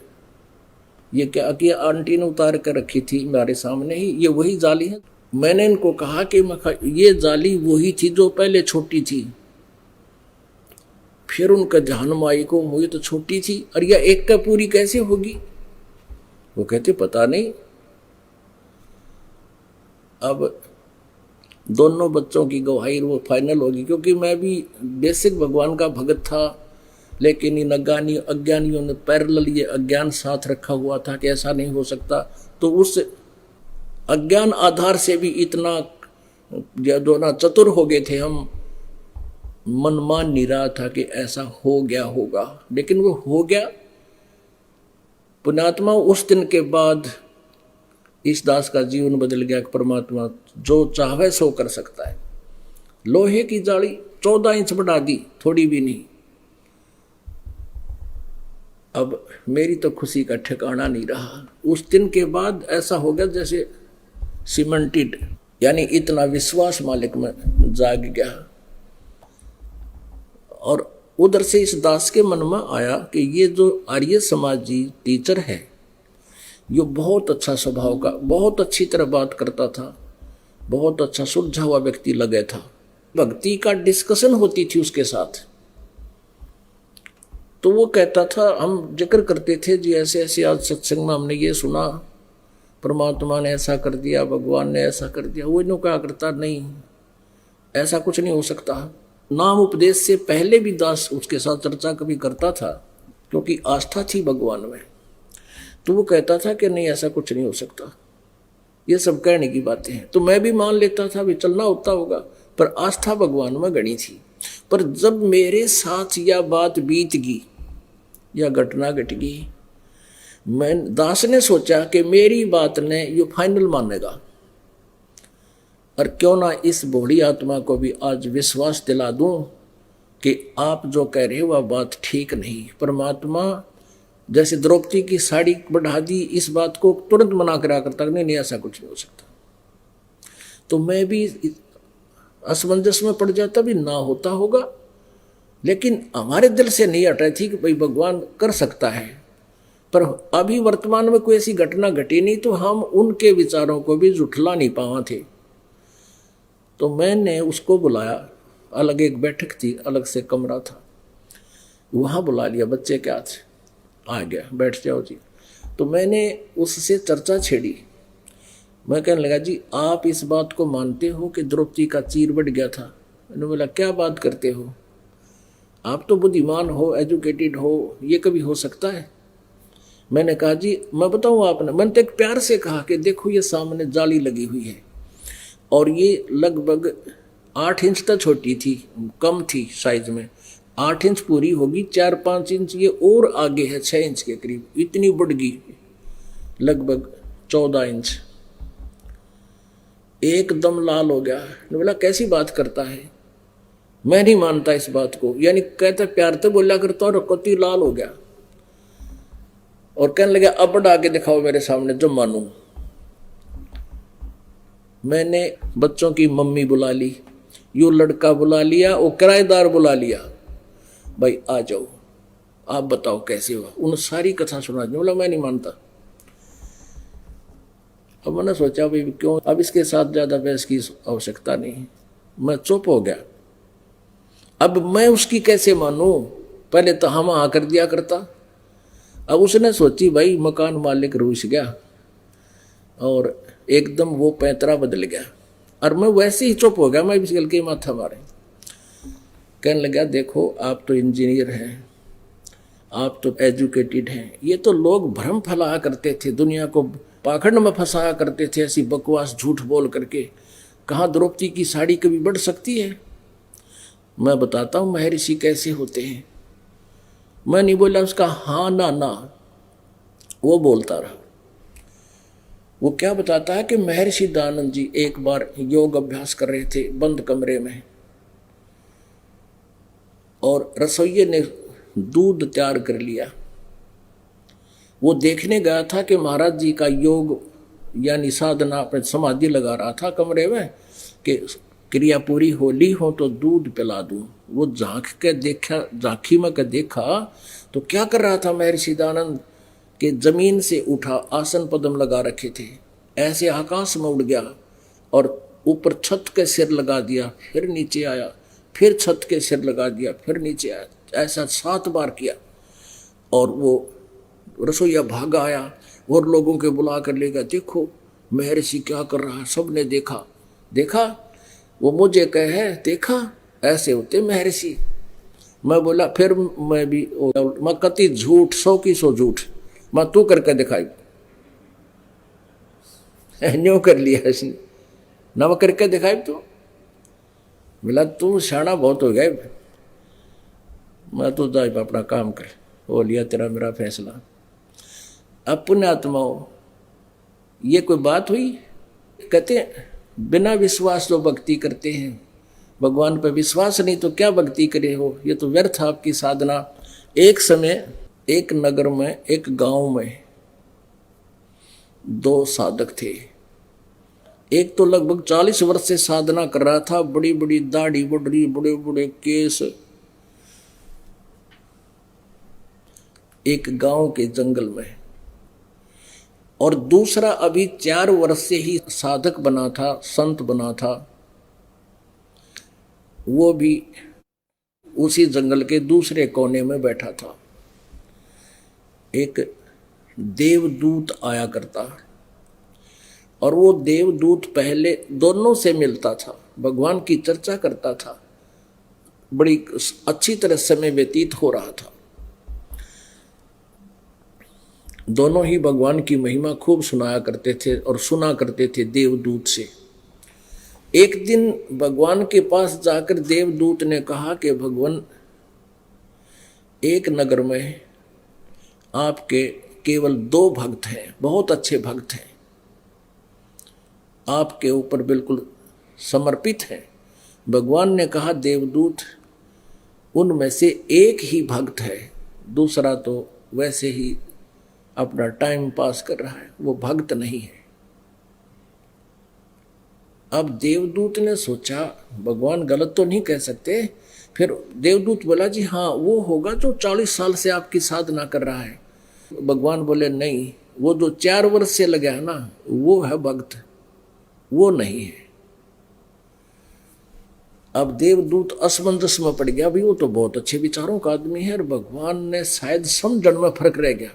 ये क्या कि आंटी ने उतार कर रखी थी मेरे सामने ही, ये वही जाली है? मैंने इनको कहा कि ये जाली वही थी जो पहले छोटी थी। फिर उनका ध्यान में आई को वो तो छोटी थी और यह एक का पूरी कैसे होगी? वो कहते पता नहीं। अब दोनों बच्चों की गवाही वो फाइनल होगी, क्योंकि मैं भी बेसिक भगवान का भगत था, लेकिन इन अज्ञानियों ने पैरेलल ये अज्ञान साथ रखा हुआ था कि ऐसा नहीं हो सकता। तो उस अज्ञान आधार से भी इतना जो ना चतुर हो गए थे हम, मन मान नहीं रहा था कि ऐसा हो गया होगा, लेकिन वो हो गया। पुण्यात्मा उस दिन के बाद इस दास का जीवन बदल गया। परमात्मा जो चाहे सो कर सकता है। लोहे की जाली 14 इंच बढ़ा दी, थोड़ी भी नहीं। अब मेरी तो खुशी का ठिकाना नहीं रहा। उस दिन के बाद ऐसा हो गया जैसे सीमेंटेड, यानी इतना विश्वास मालिक में जाग गया। और उधर से इस दास के मन में आया कि ये जो आर्य समाजी टीचर है, ये बहुत अच्छा स्वभाव का, बहुत अच्छी तरह बात करता था, बहुत अच्छा सुलझा हुआ व्यक्ति लगे था। भक्ति का डिस्कशन होती थी उसके साथ। तो वो कहता था, हम जिक्र करते थे जी ऐसे ऐसे आज सत्संग में हमने ये सुना, परमात्मा ने ऐसा कर दिया, भगवान ने ऐसा कर दिया। वो इन्हों क्या करता, नहीं ऐसा कुछ नहीं हो सकता। नाम उपदेश से पहले भी दास उसके साथ चर्चा कभी करता था, क्योंकि आस्था थी भगवान में। तो वो कहता था कि नहीं ऐसा कुछ नहीं हो सकता, ये सब कहने की बातें हैं। तो मैं भी मान लेता था भी चलना होता होगा, पर आस्था भगवान में गणी थी। पर जब मेरे साथ यह बात बीत गई, यह घटना घट गई, मैं दास ने सोचा कि मेरी बात ने ये फाइनल मानेगा, और क्यों ना इस बूढ़ी आत्मा को भी आज विश्वास दिला दूं कि आप जो कह रहे हो वह बात ठीक नहीं। परमात्मा जैसे द्रौपदी की साड़ी बढ़ा दी, इस बात को तुरंत मना करा करता, नहीं नहीं ऐसा कुछ नहीं हो सकता। तो मैं भी असमंजस में पड़ जाता, भी ना होता होगा, लेकिन हमारे दिल से नहीं हट रही थी कि भाई भगवान कर सकता है। पर अभी वर्तमान में कोई ऐसी घटना घटी नहीं, तो हम उनके विचारों को भी जुठला नहीं पावा थे। तो मैंने उसको बुलाया, अलग एक बैठक थी, अलग से कमरा था, वहाँ बुला लिया, बच्चे क्या थे, आ गया, बैठ जाओ जी। तो मैंने उससे चर्चा छेड़ी। मैं कहने लगा, जी आप इस बात को मानते हो कि द्रौपदी का चीर बढ़ गया था? मैंने बोला, क्या बात करते हो, आप तो बुद्धिमान हो, एजुकेटेड हो, ये कभी हो सकता है? मैंने कहा, जी मैं बताऊँ आपने, मैंने तो एक प्यार से कहा कि देखो ये सामने जाली लगी हुई है और ये लगभग 8 इंच तक छोटी थी, कम थी साइज में, 8 इंच पूरी होगी, 4-5 इंच ये और आगे है, 6 इंच के करीब, इतनी बढ़ गई, लगभग 14 इंच। एकदम लाल हो गया। बोला, कैसी बात करता है, मैं नहीं मानता इस बात को। यानी कहता प्यार तो बोला करता और कति लाल हो गया। और कहने लगा, अब बढ़ा के दिखाओ मेरे सामने जो मानूं। मैंने बच्चों की मम्मी बुला ली, यो लड़का बुला लिया और किराएदार बुला लिया, भाई आ जाओ, आप बताओ कैसे हुआ। उन सारी कथा सुना दी। बोला, मैं नहीं मानता। अब मैंने सोचा भाई क्यों, अब इसके साथ ज्यादा बहस की आवश्यकता नहीं। मैं चुप हो गया। अब मैं उसकी कैसे मानूं, पहले तो हम हाँ कर दिया करता। अब उसने सोची भाई मकान मालिक रूस गया और एकदम वो पैंतरा बदल गया, और मैं वैसे ही चुप हो गया। मैं भी गल के माथा मारे। कहने लगा, देखो आप तो इंजीनियर हैं, आप तो एजुकेटेड हैं, ये तो लोग भ्रम फैलाया करते थे, दुनिया को पाखंड में फंसाया करते थे, ऐसी बकवास झूठ बोल करके। कहाँ द्रौपदी की साड़ी कभी बढ़ सकती है? मैं बताता हूँ महर्षि कैसे होते हैं। मैं नहीं बोला उसका हाँ ना ना, वो बोलता रहा। वो क्या बताता है कि महर्षि दयानंद जी एक बार योग अभ्यास कर रहे थे बंद कमरे में, और रसोइये ने दूध तैयार कर लिया। वो देखने गया था कि महाराज जी का योग यानी साधना अपने समाधि लगा रहा था कमरे में, कि क्रिया पूरी हो ली हो तो दूध पिला दूं। वो झांक के देखा, झांकी में के देखा तो क्या कर रहा था महर्षि दयानंद के जमीन से उठा, आसन पद्म लगा रखे थे, ऐसे आकाश में उड़ गया और ऊपर छत के सिर लगा दिया, फिर नीचे आया, फिर छत के सिर लगा दिया, फिर नीचे आया, ऐसा 7 बार किया। और वो रसोईया भागा आया और लोगों के बुला कर ले गया, देखो महर्षि क्या कर रहा है। सबने देखा, देखा, वो मुझे कहे देखा, ऐसे होते महर्षि। मैं बोला, फिर मैं भी, मैं कति झूठ, 100 की 100 झूठ, मैं तू करके दिखाई। न्यों कर लिया इसने, ना मैं करके दिखाई। तो बोला, तू शाना बहुत हो गया, मैं तो जाए अपना काम कर, हो लिया तेरा मेरा फैसला। अब पुण्यात्माओं, ये कोई बात हुई? कहते हैं बिना विश्वास जो भक्ति करते हैं, भगवान पर विश्वास नहीं तो क्या भक्ति करे हो, ये तो व्यर्थ आपकी साधना। एक समय एक नगर में, एक गांव में 2 साधक थे। एक तो लगभग 40 वर्ष से साधना कर रहा था, बड़ी बड़ी दाढ़ी बढ़ रही, बड़े बड़े केस, एक गांव के जंगल में। और दूसरा अभी 4 वर्ष से ही साधक बना था, संत बना था, वो भी उसी जंगल के दूसरे कोने में बैठा था। एक देवदूत आया करता, और वो देवदूत पहले दोनों से मिलता था, भगवान की चर्चा करता था, बड़ी अच्छी तरह समय व्यतीत हो रहा था। दोनों ही भगवान की महिमा खूब सुनाया करते थे और सुना करते थे देवदूत से। एक दिन भगवान के पास जाकर देवदूत ने कहा कि भगवान, एक नगर में आपके केवल 2 भक्त हैं, बहुत अच्छे भक्त हैं, आपके ऊपर बिल्कुल समर्पित हैं। भगवान ने कहा देवदूत उनमें से एक ही भक्त है, दूसरा तो वैसे ही अपना टाइम पास कर रहा है, वो भक्त नहीं है। अब देवदूत ने सोचा भगवान गलत तो नहीं कह सकते। फिर देवदूत बोला जी हाँ वो होगा जो 40 साल से आपकी साधना कर रहा है। भगवान बोले नहीं, वो जो 4 वर्ष से लगा है ना वो है भक्त, वो नहीं है। अब देवदूत असमंजस में पड़ गया, भाई वो तो बहुत अच्छे विचारों का आदमी है और भगवान ने शायद समझण में फर्क रह गया।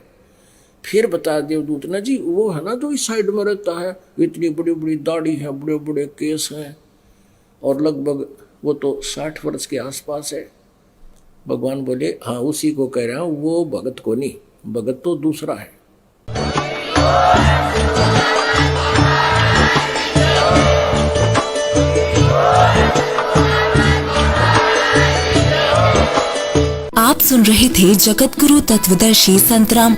फिर बता देवदूत ने जी वो है ना जो इस साइड में रहता है, इतनी बड़ी बड़ी दाढ़ी है, बड़े बड़े केस हैं और लगभग वो तो 60 वर्ष के आसपास है। भगवान बोले हाँ उसी को कह रहा हूँ, वो भगत को नहीं, भगत तो दूसरा है। आप सुन रहे थे जगत गुरु तत्वदर्शी संतराम